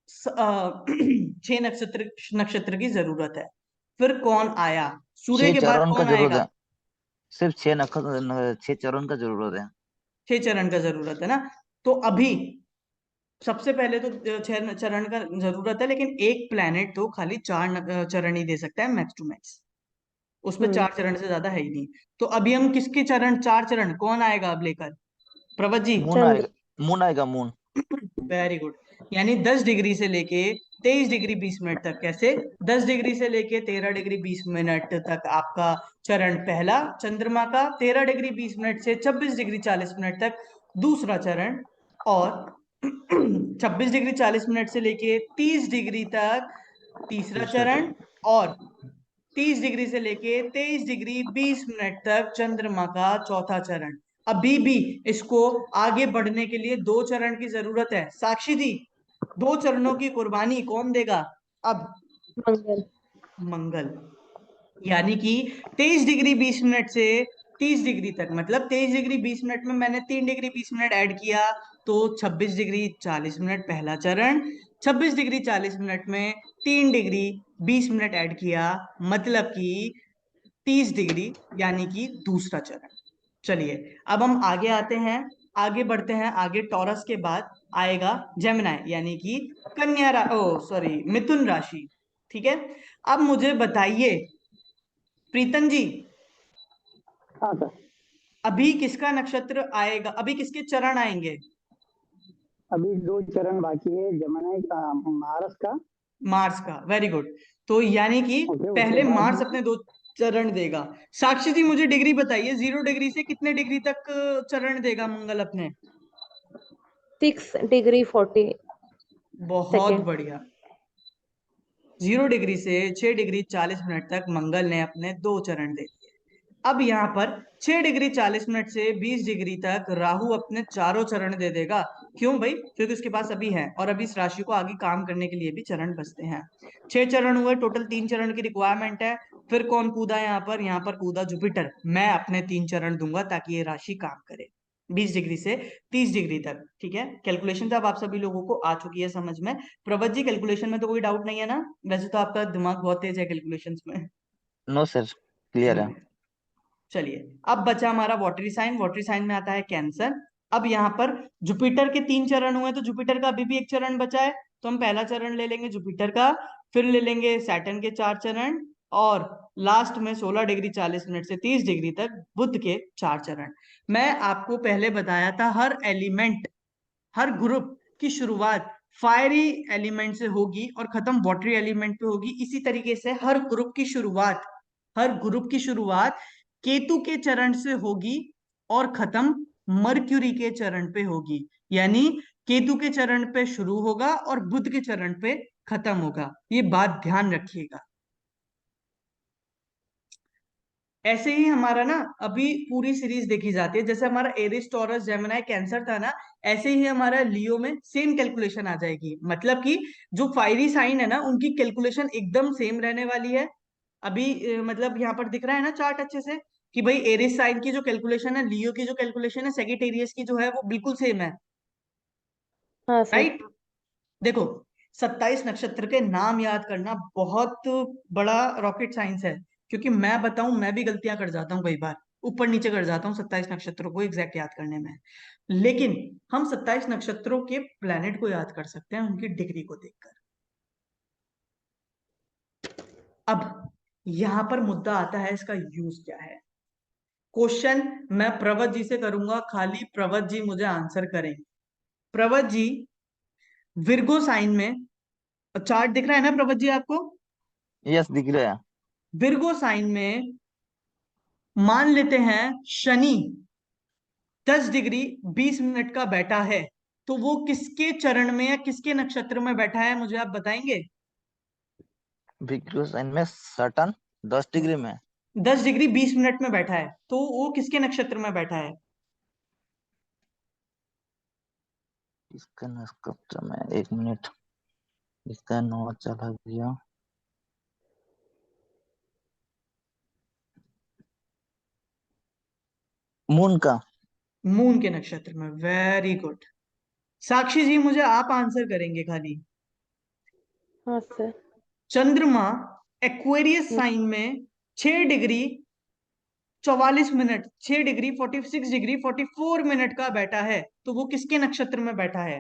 6 नक्षत्र नक्षत्र की जरूरत है। फिर कौन आया? सूर्य 6 के बाद चरण का कौन जरूरत आएगा? है, सिर्फ 6 नक्षत्र, 6 चरण का जरूरत है। 6 चरण का जरूरत है ना। तो अभी सबसे पहले तो 6 चरण का जरूरत है, लेकिन एक प्लेनेट तो खाली 4 चरण ही दे सकता है मैक्स टू मैक्स। उसमें 4 चरण से ज्यादा है ही नहीं। तो अभी हम किसके चरण, 4 चरण कौन आएगा अब लेकर? प्रवत जी। मून चंद्र। आएगा, मून आएगा, मून। Very good. यानी 10 डिग्री से लेके 23 डिग्री 20 मिनट तक। कैसे? 10 डिग्री से लेके 13 डिग्री 20 मिनट तक आपका चरण पहला चंद्रमा का, 13 डिग्री 20 मिनट से 26 डिग्री 40 मिनट तक दूसरा चरण, और 26 डिग्री 40 मिनट से लेके 30 डिग्री तक तीसरा तीसरा चरण, चरण। और 30 डिग्री से लेके 23 डिग्री 20 मिनट तक चंद्रमा का चौथा चरण। अभी भी इसको आगे बढ़ने के लिए 2 चरण की जरूरत है। साक्षी जी, 2 चरणों की कुर्बानी कौन देगा अब? मंगल। मंगल। यानी कि 23 डिग्री 20 मिनट से 30 डिग्री तक, मतलब 23 डिग्री 20 मिनट में मैंने 3 डिग्री 20 मिनट ऐड किया, तो 26 डिग्री 40 मिनट पहला चरण, 26 डिग्री 40 मिनट में 3 डिग्री 20 मिनट ऐड किया, मतलब कि 30 डिग्री, यानी कि दूसरा चरण। चलिए, अब हम आगे आते हैं, आगे बढ़ते हैं। आगे टॉरस के बाद आएगा जेमिनाई, यानी कि सॉरी, मिथुन राशि। ठीक है। अब मुझे बताइए प्रीतम जी, हाँ सर। अभी किसका नक्षत्र आएगा, अभी किसके चरण आएंगे? अभी 2 चरण बाकी है, जमुना का, मार्स का। मार्स का। Very good. तो यानी कि ओके, उसके पहले बाद मार्स अपने 2 चरण देगा। साक्षी जी, मुझे डिग्री बताइए, 0 डिग्री से कितने डिग्री तक चरण देगा मंगल अपने? 6 डिग्री 40 बहुत सेकेंड। बढ़िया। 0 डिग्री से 6 डिग्री 40 मिनट तक मंगल ने अपने 2 चरण दे दिए। अब यहाँ पर 6 डिग्री 40 मिनट से 20 डिग्री तक राहु अपने चारों चरण दे देगा। क्यों भाई? क्योंकि उसके पास अभी है, और अभी इस राशि को आगे काम करने के लिए भी चरण बचते हैं। 6 चरण हुए, टोटल 3 चरण की रिक्वायरमेंट है। फिर कौन कूदा यहाँ पर? यहाँ पर कूदा जुपिटर। मैं अपने 3 चरण दूंगा ताकि ये राशि काम करे 20 डिग्री से 30 डिग्री तक। ठीक है, कैलकुलेशन तो अब आप सभी लोगों को आ चुकी है समझ में। प्रभत जी, कैलकुलेशन में तो कोई डाउट नहीं है ना? वैसे तो आपका दिमाग बहुत तेज है कैलकुलेशंस में। नो सर, क्लियर है। चलिए, अब बचा हमारा वाटरी साइन। वाटरी साइन में आता है कैंसर। अब यहाँ पर जुपिटर के 3 चरण हुए, तो जुपिटर का अभी भी एक चरण बचा है, तो हम पहला चरण ले लेंगे जुपिटर का, फिर ले लेंगे सैटर्न के 4 चरण, और लास्ट में 16 डिग्री 40 मिनट से 30 डिग्री तक बुध के 4 चरण। मैं आपको पहले बताया था, हर एलिमेंट, हर ग्रुप की शुरुआत फायरी एलिमेंट से होगी और खत्म वाटरी एलिमेंट पे होगी। इसी तरीके से हर ग्रुप की शुरुआत केतु के चरण से होगी और खत्म मर्क्यूरी के चरण पे होगी। यानी केतु के चरण पे शुरू होगा और बुध के चरण पे खत्म होगा। ये बात ध्यान रखिएगा। ऐसे ही हमारा ना अभी पूरी सीरीज देखी जाती है। जैसे हमारा एरिस टॉरस जेमिनी कैंसर था ना, ऐसे ही हमारा लियो में सेम कैलकुलेशन आ जाएगी। मतलब कि जो फायरी साइन है ना, उनकी कैलकुलेशन एकदम सेम रहने वाली है। अभी मतलब यहाँ पर दिख रहा है ना चार्ट अच्छे से, कि भाई एरिस साइन की जो कैलकुलेशन है, लियो की जो कैलकुलेशन है, सेजिटेरियस की जो है, वो बिल्कुल सेम है। हाँ सर। राइट। देखो, 27 नक्षत्र के नाम याद करना बहुत बड़ा रॉकेट साइंस है। क्योंकि मैं बताऊं, मैं भी गलतियां कर जाता हूँ कई बार, ऊपर नीचे कर जाता हूँ 27 नक्षत्रों को एग्जैक्ट याद करने में। लेकिन हम 27 नक्षत्रों के प्लेनेट को याद कर सकते हैं उनकी डिग्री को देखकर। अब यहां पर मुद्दा आता है, इसका यूज क्या है। क्वेश्चन मैं प्रवत जी से करूंगा, खाली प्रवत जी मुझे आंसर करेंगे। प्रवत जी विर्गो साइन में, चार्ट दिख रहा है ना प्रवत जी आपको? यस, दिख रहा है। विर्गो साइन में मान लेते हैं शनि 10 डिग्री 20 मिनट का बैठा है, तो वो किसके चरण में या किसके नक्षत्र में बैठा है, मुझे आप बताएंगे? विक्टोरिया साइन में सटन 10 डिग्री में। 10 डिग्री 20 मिनट में बैठा है, तो वो किसके नक्षत्र में बैठा है? इसका नक्षत्र में, 1 मिनट, इसका 9 चला गया। मून का। मून के नक्षत्र में, वेरी गुड। साक्षी जी मुझे आप आंसर करेंगे खाली। हाँ सर। चंद्रमा एक्वेरियस हम्म, साइन में 6 degree 44 minute, 6 degree 46 degree 44 minute का बैठा है, तो वो किसके नक्षत्र में बैठा है?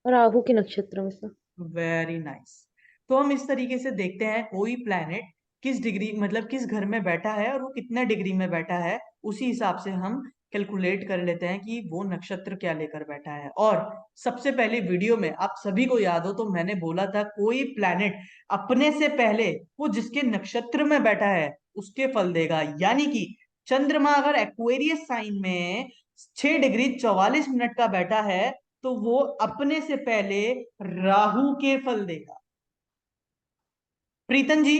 राहु के नक्षत्र में सर। Very nice. तो हम इस तरीके से देखते हैं कोई प्लैनेट किस डिग्री मतलब किस घर में बैठा है और वो कितने डिग्री में बैठा है, उसी हिसाब से हम कैलकुलेट कर लेते हैं कि वो नक्षत्र क्या लेकर बैठा है। और सबसे पहले वीडियो में आप सभी को याद हो तो मैंने बोला था कोई प्लैनेट अपने से पहले वो जिसके नक्षत्र में बैठा है उसके फल देगा, यानी कि चंद्रमा अगर एक्वेरियस साइन में 6 डिग्री 44 मिनट का बैठा है तो वो अपने से पहले राहु के फल देगा। प्रीतम जी,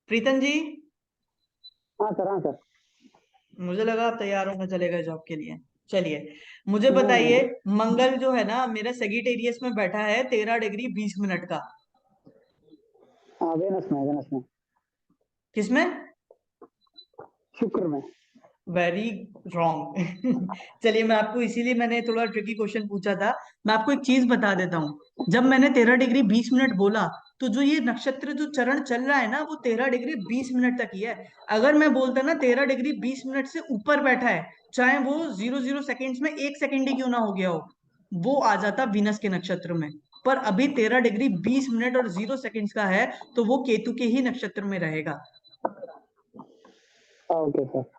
प्रीतम जी, हाँ सर, हाँ सर। मुझे लगा आप तैयार होकर चले गए जॉब के लिए। चलिए मुझे नहीं नहीं बताइए, नहीं। मंगल जो है ना मेरा सेगिटेरियस में बैठा है 13 डिग्री 20 मिनट का। हाँ, वेनस में, वेनस में। किसमें? शुक्र में। Very wrong. चलिए मैं आपको, इसीलिए मैंने थोड़ा ट्रिकी क्वेश्चन पूछा था। मैं आपको एक चीज बता देता हूँ, जब मैंने 13 डिग्री 20 मिनट बोला तो जो ये नक्षत्र जो चरण चल रहा है ना वो 13 डिग्री 20 मिनट तक ही है। अगर मैं बोलता ना 13 डिग्री 20 मिनट से ऊपर बैठा है, चाहे वो 00 सेकेंड्स में 1 सेकेंड ही क्यों ना हो गया हो, वो आ जाता वीनस के नक्षत्र में। पर अभी 13 डिग्री 20 मिनट और 0 सेकेंड्स का है, तो वो केतु के ही नक्षत्र में रहेगा। Okay sir.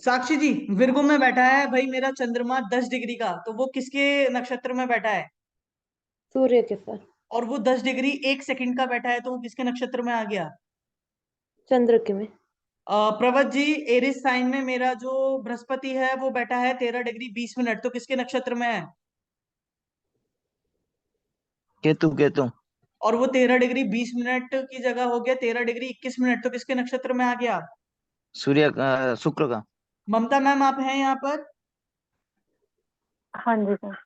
साक्षी जी विर्गो में बैठा है भाई मेरा चंद्रमा 10 डिग्री का, तो वो किसके नक्षत्र में बैठा है? सूर्य के सर। और वो 10 डिग्री 1 सेकंड का बैठा है, तो वो किसके नक्षत्र में आ गया? चंद्र के में। प्रवत जी एरिस साइन में मेरा जो बृहस्पति है वो बैठा है 13 डिग्री 20 मिनट, तो किसके नक्षत्र में है? केतु, केतु। और वो 13 डिग्री 20 मिनट की जगह हो गया 13 डिग्री 21 मिनट, तो किसके नक्षत्र में आ गया? सूर्य का, शुक्र का। ममता मैम आप हैं यहाँ पर? हाँ जी सर।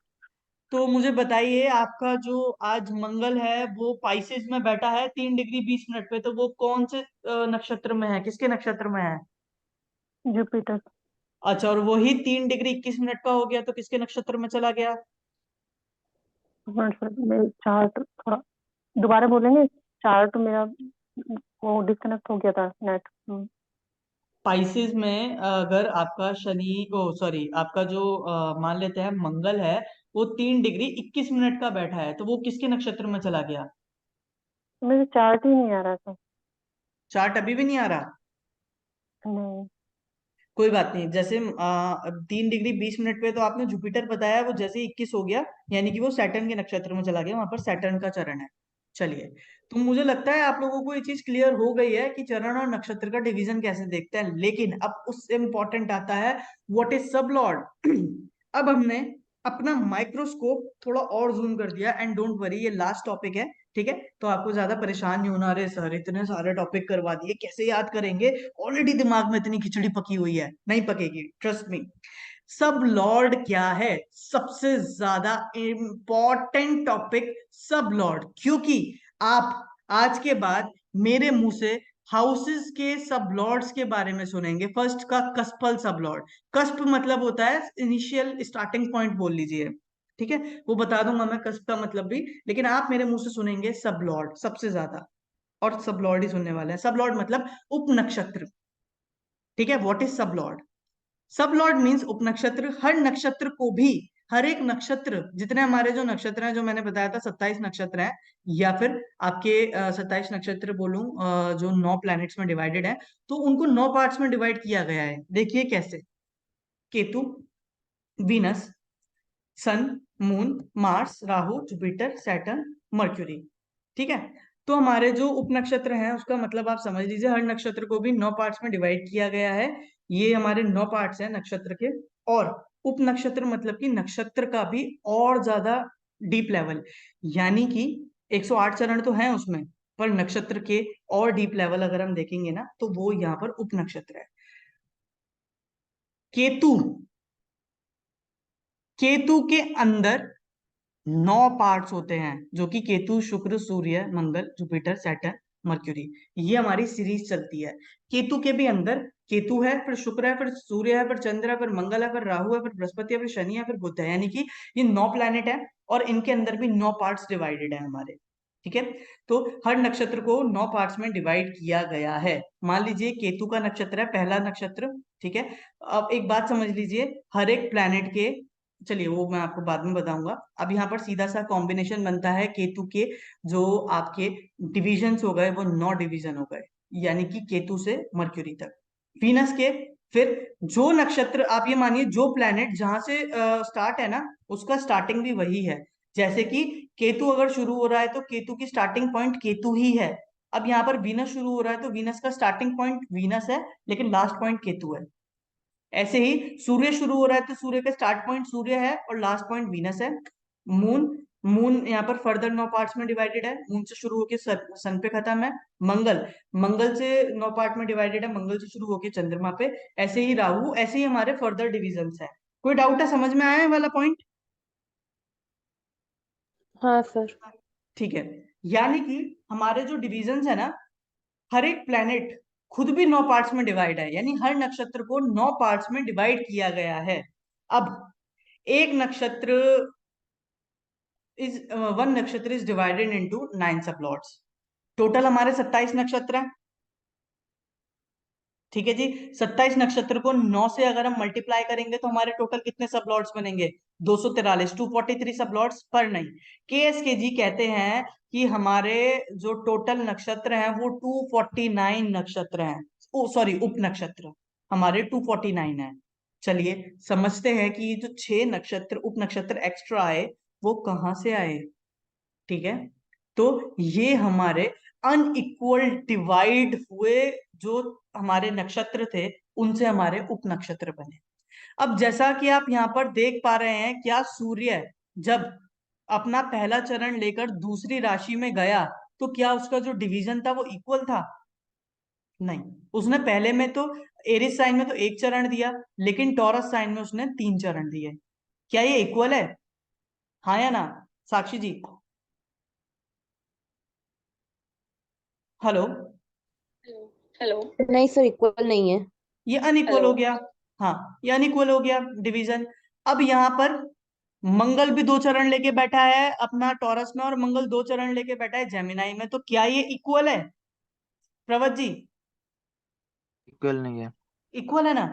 तो मुझे बताइए आपका जो आज मंगल है वो पाइसेस में बैठा है 3 डिग्री 20 मिनट पे, तो वो कौन से नक्षत्र में है, किसके नक्षत्र में है? जुपिटर। अच्छा, और वही 3 डिग्री 21 मिनट का हो गया तो किसके नक्षत्र में चला गया? हाँ सर, मेरे चार्ट थोड़ा दोबारा बोलेंगे। चार्ट मेरा वो डिस्कनेक्ट हो गया था नेट। पाइसेस में अगर आपका शनि ओ सॉरी आपका जो मान लेते हैं मंगल है, वो 3 डिग्री 21 मिनट का बैठा है, तो वो किसके नक्षत्र में चला गया? मेरे चार्ट ही नहीं आ रहा था। चार्ट अभी भी नहीं आ रहा? नहीं। कोई बात नहीं, जैसे 3 डिग्री 20 मिनट पे तो आपने जुपिटर बताया, वो जैसे 21 हो गया यानी कि वो सैटर्न के नक्षत्र में चला गया, वहां पर सैटर्न का चरण है। चलिए, तो मुझे लगता है आप लोगों को ये चीज क्लियर हो गई है कि चरण और नक्षत्र का डिवीजन कैसे देखते हैं, लेकिन अब उससे इंपॉर्टेंट आता है व्हाट इज सब लॉर्ड। अब हमने अपना माइक्रोस्कोप थोड़ा और जूम कर दिया, एंड डोंट वरी ये लास्ट टॉपिक है, ठीक है? तो आपको ज्यादा परेशान नहीं होना, अरे सर इतने सारे टॉपिक करवा दिए कैसे याद करेंगे, ऑलरेडी दिमाग में इतनी खिचड़ी पकी हुई है, नहीं पकेगी, ट्रस्ट मी। सब लॉर्ड क्या है? सबसे ज्यादा इंपॉर्टेंट टॉपिक सब लॉर्ड, क्योंकि आप आज के बाद मेरे मुंह से हाउसेस के सब लॉर्ड्स के बारे में सुनेंगे। फर्स्ट का कस्पल सब लॉर्ड, कस्प मतलब होता है इनिशियल स्टार्टिंग पॉइंट बोल लीजिए, ठीक है? वो बता दूंगा मैं कस्प का मतलब भी, लेकिन आप मेरे मुंह से सुनेंगे सब लॉर्ड सबसे ज्यादा, और सब लॉर्ड ही सुनने वाले हैं। सब लॉर्ड मतलब उप नक्षत्र, ठीक है? What is sub lord? Sub lord means upanakshatra, हर नक्षत्र को भी, हर एक नक्षत्र, जितने हमारे जो नक्षत्र हैं जो मैंने बताया था 27 नक्षत्र हैं, या फिर आपके 27 नक्षत्र बोलूं, जो 9 प्लैनेट्स में डिवाइडेड है, तो उनको 9 पार्ट्स में डिवाइड किया गया है। देखिए कैसे, Ketu, Venus, sun, moon, Mars, Rahu, Jupiter, Saturn, Mercury. ठीक है, तो हमारे जो उपनक्षत्र हैं उसका मतलब आप समझ लीजिए, हर नक्षत्र को भी 9 पार्ट्स में डिवाइड किया गया है। ये हमारे 9 पार्ट्स हैं नक्षत्र के। और उपनक्षत्र मतलब कि नक्षत्र का भी और ज्यादा डीप लेवल, यानी कि 108 चरण तो हैं उसमें, पर नक्षत्र के और डीप लेवल अगर हम देखेंगे ना, तो वो यहाँ पर उपनक्षत्र है। केतु, केतु के अंदर 9 पार्ट्स होते हैं, जो कि केतु, शुक्र, सूर्य, मंगल, जुपिटर, सैटर्न, मर्क्यूरी, ये हमारी सीरीज चलती है। केतु के भी अंदर केतु है, फिर शुक्र है, फिर सूर्य है, फिर चंद्र है, फिर मंगल है, फिर राहु है, फिर बृहस्पति है, फिर शनि है, फिर बुध है, यानी कि ये 9 प्लैनेट है और इनके अंदर भी 9 पार्ट्स डिवाइडेड है हमारे। ठीक है, तो हर नक्षत्र को 9 पार्ट्स में डिवाइड किया गया है। मान लीजिए केतु का नक्षत्र है पहला नक्षत्र। ठीक है, अब एक बात समझ लीजिए, हर एक प्लैनेट के, चलिए वो मैं आपको बाद में बताऊंगा। अब यहाँ पर सीधा सा कॉम्बिनेशन बनता है केतु के, जो आपके डिविजन्स हो गए वो 9 डिवीजन हो गए, यानी कि केतु से मर्क्यूरी तक। वीनस के फिर जो नक्षत्र, आप ये मानिए जो प्लैनेट जहां से स्टार्ट है ना, उसका स्टार्टिंग भी वही है। जैसे कि केतु अगर शुरू हो रहा है तो केतु की स्टार्टिंग पॉइंट केतु ही है। अब यहाँ पर वीनस शुरू हो रहा है तो वीनस का स्टार्टिंग पॉइंट वीनस है, लेकिन लास्ट पॉइंट केतु है। ऐसे ही सूर्य शुरू हो रहा है तो सूर्य का स्टार्ट पॉइंट सूर्य है और लास्ट पॉइंट वीनस है। मून, मून यहाँ पर फर्दर 9 पार्ट्स में डिवाइडेड है, मून से शुरू होकर सन पे खत्म है। मंगल, मंगल से 9 पार्ट में डिवाइडेड है, मंगल से शुरू होकर चंद्रमा पे। ऐसे ही राहु, ऐसे ही हमारे फर्दर डिविजन्स है। कोई डाउट है, समझ में आया है वाला पॉइंट? हाँ सर। ठीक है, यानी कि हमारे जो डिविजन्स है ना, हर एक प्लेनेट खुद भी 9 पार्ट्स में डिवाइड है, यानी हर नक्षत्र को 9 पार्ट्स में डिवाइड किया गया है। अब एक नक्षत्र is one nakshatra is divided into 9 सबलॉट्स। Total हमारे 27 नक्षत्र हैं। ठीक है जी, 27 नक्षत्र को 9 से अगर हम मल्टीप्लाई करेंगे तो हमारे टोटल कितने सबलॉट्स बनेंगे? 243, 243 सबलॉट्स पर नहीं। के जी कहते हैं कि हमारे जो टोटल नक्षत्र हैं वो 249 नक्षत्र हैं। ओ सॉरी, उप नक्षत्र हमारे 249 है। चलिए समझते हैं कि ये जो 6 नक्षत्र उप नक्षत्र एक्स्ट्रा आए वो कहां से आए। ठीक है, तो ये हमारे अनइक्वल डिवाइड हुए जो हमारे नक्षत्र थे, उनसे हमारे उप नक्षत्र बने। अब जैसा कि आप यहाँ पर देख पा रहे हैं, क्या सूर्य जब अपना पहला चरण लेकर दूसरी राशि में गया तो क्या उसका जो डिवीजन था वो इक्वल था? नहीं, उसने पहले में तो एरिस साइन में तो 1 चरण दिया, लेकिन टॉरस साइन में उसने 3 चरण दिए। क्या ये इक्वल है? हाँ या ना साक्षी जी? हेलो? हेलो। नहीं सर, इक्वल नहीं है। ये अनइक्वल हो गया। हाँ, ये अनइक्वल हो गया डिवीजन। अब यहाँ पर मंगल भी 2 चरण लेके बैठा है अपना टॉरस में, और मंगल 2 चरण लेके बैठा है जेमिनाई में, तो क्या ये इक्वल है प्रवत जी? इक्वल नहीं है। इक्वल है ना?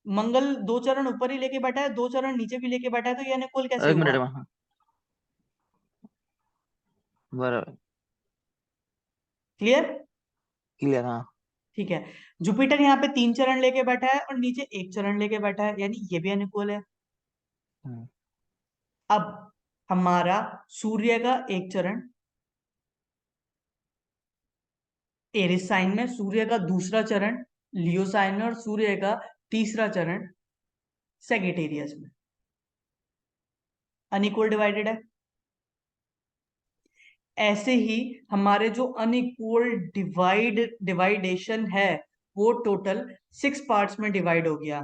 मंगल 2 चरण ऊपर ही लेके बैठा है, 2 चरण नीचे भी लेके बैठा है, तो ये अनइक्वल कैसे एक मिनट हुआ? में, हाँ बराबर, क्लियर? क्लियर, हाँ। ठीक है, जुपिटर यहाँ पे 3 चरण लेके बैठा है और नीचे 1 चरण लेके बैठा है, यानी ये भी अनइक्वल है। हम्म, अब हमारा सूर्य का 1 चरण एरिस साइन में, सूर्य का दूसरा चरण लियो साइन में, और सूर्य का तीसरा चरण सेगिटेरियस में, अनइक्वल डिवाइडेड है। ऐसे ही हमारे जो अनइक्वल डिवाइडेशन है वो टोटल 6 पार्ट्स में डिवाइड हो गया।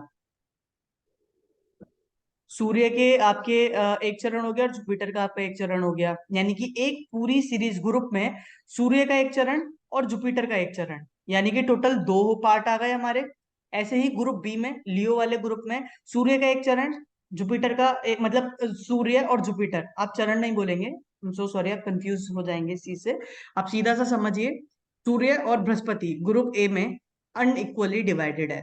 सूर्य के आपके 1 चरण हो गया और जुपिटर का आपका 1 चरण हो गया, यानी कि एक पूरी सीरीज ग्रुप में सूर्य का 1 चरण और जुपिटर का 1 चरण, यानी कि टोटल 2 पार्ट आ गए हमारे। ऐसे ही ग्रुप बी में, लियो वाले ग्रुप में, सूर्य का 1 चरण, जुपिटर का एक, मतलब सूर्य और जुपिटर, आप चरण नहीं बोलेंगे, सो सॉरी, आप कंफ्यूज हो जाएंगे इस चीज से। आप सीधा सा समझिए, सूर्य और बृहस्पति ग्रुप ए में अनइक्वली डिवाइडेड है,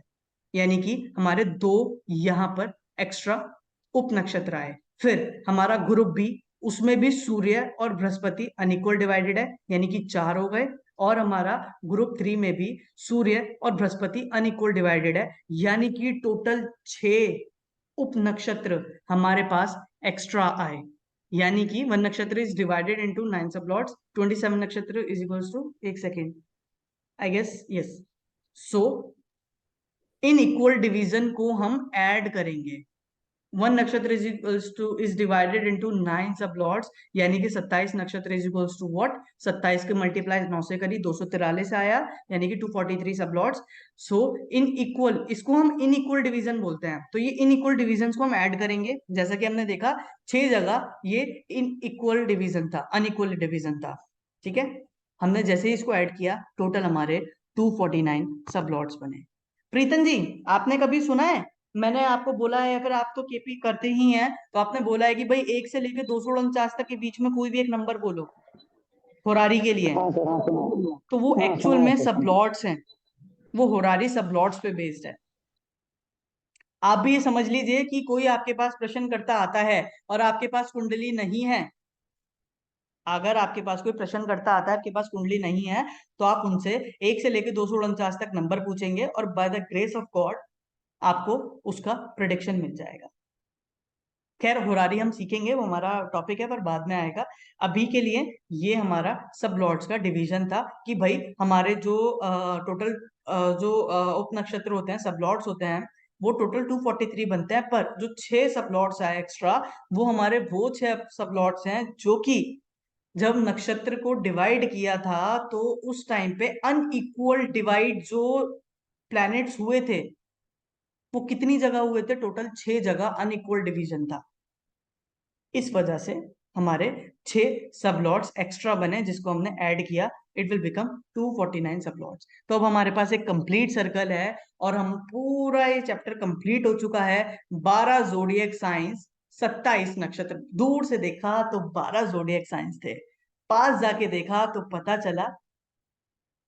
यानी कि हमारे 2 यहां पर एक्स्ट्रा उप नक्षत्र आए। फिर हमारा ग्रुप बी, उसमें भी सूर्य और बृहस्पति अनइक्वल डिवाइडेड है, यानी कि 4 हो गए। और हमारा ग्रुप 3 में भी सूर्य और बृहस्पति अनइक्वल डिवाइडेड है, यानी कि टोटल 6 उप नक्षत्र हमारे पास एक्स्ट्रा आए, यानी कि 1 नक्षत्र इज डिवाइडेड इनटू 9 सब lots, 27 nakshatra is equals to, एक second, I guess yes, so in equal division को हम ऐड करेंगे। 1 नक्षत्र इज डिवाइडेड इनटू 9 सब लॉट्स, यानी कि 27 nakshatra is equals to what, 27 के मल्टीप्लाई 9 से करी 243 आया, यानी कि 243 सब लॉट्स। सो इन इक्वल, इसको हम इन इक्वल डिवीजन बोलते हैं, तो ये इन इक्वल डिवीजन को हम ऐड करेंगे। जैसा कि हमने देखा 6 जगह ये इन इक्वल डिवीजन था, अनइक्वल डिवीजन था, ठीक है। हमने जैसे ही इसको ऐड किया टोटल हमारे 249 सब लॉट्स बने। प्रीतम जी, आपने कभी सुना है, मैंने आपको बोला है, या फिर आप तो केपी करते ही हैं, तो आपने बोला है कि भाई 1 से लेकर 249 तक के बीच में कोई भी एक नंबर बोलो होरारी के लिए, हाँ सर, हाँ सुना। तो वो हाँ एक्चुअल सुना है में सर, सब लॉट्स हैं, वो होरारी सब लॉट्स पे बेस्ड है। आप भी ये समझ लीजिए कि कोई आपके पास प्रश्न करता आता है और आपके पास कुंडली नहीं है, अगर आपके पास कोई प्रश्न करता आता है, आपके पास कुंडली नहीं है, तो आप उनसे 1 से लेकर 249 तक नंबर पूछेंगे और by the grace of God आपको उसका प्रेडिक्शन मिल जाएगा। खैर होरारी हम सीखेंगे, वो हमारा टॉपिक है, पर बाद में आएगा। अभी के लिए ये हमारा सब लॉर्ड्स का डिवीजन था कि भाई हमारे जो टोटल जो उप नक्षत्र होते हैं, सब लॉर्ड्स होते हैं, वो टोटल 243 बनते हैं, पर जो 6 सब लॉर्ड्स आए एक्स्ट्रा, वो हमारे वो 6 सब लॉर्ड्स हैं जो कि जब नक्षत्र को डिवाइड किया था तो उस टाइम पे अनइक्वल डिवाइड जो प्लैनेट्स हुए थे, वो कितनी जगह हुए थे, टोटल 6 जगह अनइक्वल डिवीजन था। इस वजह से हमारे 6 सब लॉट्स एक्स्ट्रा बने, जिसको हमने ऐड किया, इट विल बिकम 249 सब लॉट्स। तो अब हमारे पास एक कंप्लीट सर्कल है और हम पूरा ये चैप्टर कंप्लीट हो चुका है। 12 जोडिएक साइंस, 27 नक्षत्र, दूर से देखा तो 12 जोडिएक साइंस थे, पास जाके देखा तो पता चला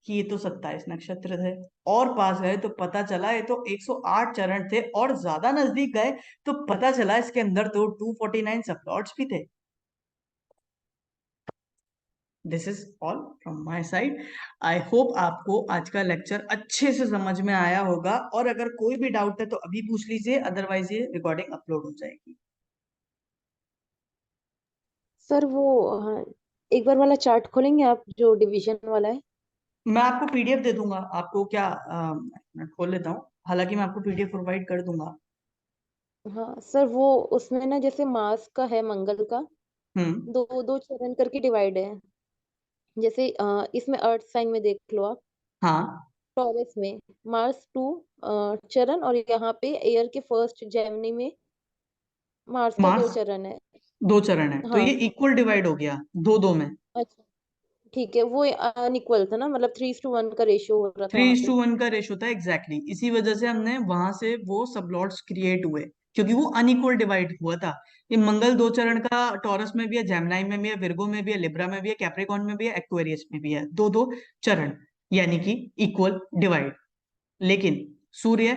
कि ये तो 27 नक्षत्र थे, और पास गए तो पता चला ये तो 108 चरण थे, और ज्यादा नजदीक गए तो पता चला इसके अंदर तो 249 सब लॉट्स भी थे। This is all from my side. I hope आपको आज का लेक्चर अच्छे से समझ में आया होगा, और अगर कोई भी डाउट है तो अभी पूछ लीजिए, अदरवाइज ये रिकॉर्डिंग अपलोड हो जाएगी। सर वो हाँ, एक बार वाला चार्ट खोलेंगे आप जो डिवीजन वाला है। मैं आपको पीडीएफ दे दूंगा, आपको क्या मैं खोल लेता हूँ, हालांकि मैं आपको पीडीएफ प्रोवाइड कर दूंगा। हाँ सर, वो उसमें ना जैसे मार्स का है, मंगल का हम्म। दो दो चरण करके डिवाइड है। जैसे इसमें अर्थ साइन में देख लो आप, हाँ, टॉरस में मार्स 2 चरण, और यहाँ पे एयर के फर्स्ट जेमिनी में मार्स का 2 मार्स चरण है। 2 चरण है, तो हाँ ये इक्वल डिवाइड हो गया 2-2 में। अच्छा, ठीक है, वो अनइक्वल था ना, मतलब 3:1 का रेशियो हो रहा था वहां पे। 3:1 का रेशो था, एग्जैक्टली इसी वजह से हमने वहां से वो सब लॉट्स क्रिएट हुए, क्योंकि वो अनइक्वल डिवाइड हुआ था। ये मंगल 2 चरण का टॉरस में भी है, जेमिनी में भी है, विर्गो में भी है, लिब्रा में भी है, कैप्रिकॉर्न में भी है, एक्वेरियस में भी है, 2-2 चरण, यानी कि इक्वल डिवाइड। लेकिन सूर्य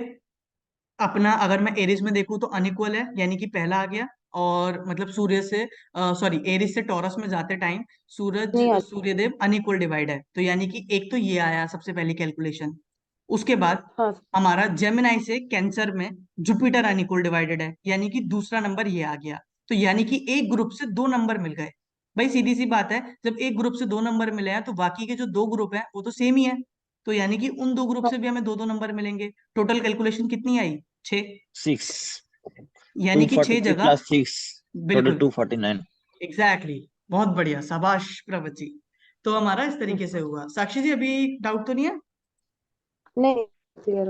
अपना, अगर मैं एरिस में देखूं तो अनइक्वल है, यानी कि पहला आ गया, और मतलब सूर्य से सॉरी एरिस से टॉरस में जाते टाइम सूरज नहीं आता। सूर्यदेव अनइक्वल डिवाइड है, तो यानी कि एक तो ये आया सबसे पहली कैलकुलेशन। उसके बाद हाँ हमारा जेमिनाई से कैंसर में जुपिटर अनइक्वल डिवाइडेड है, यानी कि दूसरा नंबर ये आ गया, तो यानी कि एक ग्रुप से 2 नंबर मिल गए। भाई सीधी सी बात है, जब एक ग्रुप से 2 नंबर मिले हैं तो बाकी के जो 2 ग्रुप हैं वो तो सेम ही है, तो यानी कि उन 2 ग्रुप हाँ से भी हमें 2-2 नंबर मिलेंगे। टोटल कैलकुलेशन कितनी आई, 6, 6, यानी कि 6 243 जगह। plus 6, total बिल्कुल, 249। एग्जैक्टली बहुत बढ़िया, शाबाश प्रवत जी। तो हमारा इस तरीके से हुआ। साक्षी जी, अभी डाउट तो नहीं है? नहीं, क्लियर हो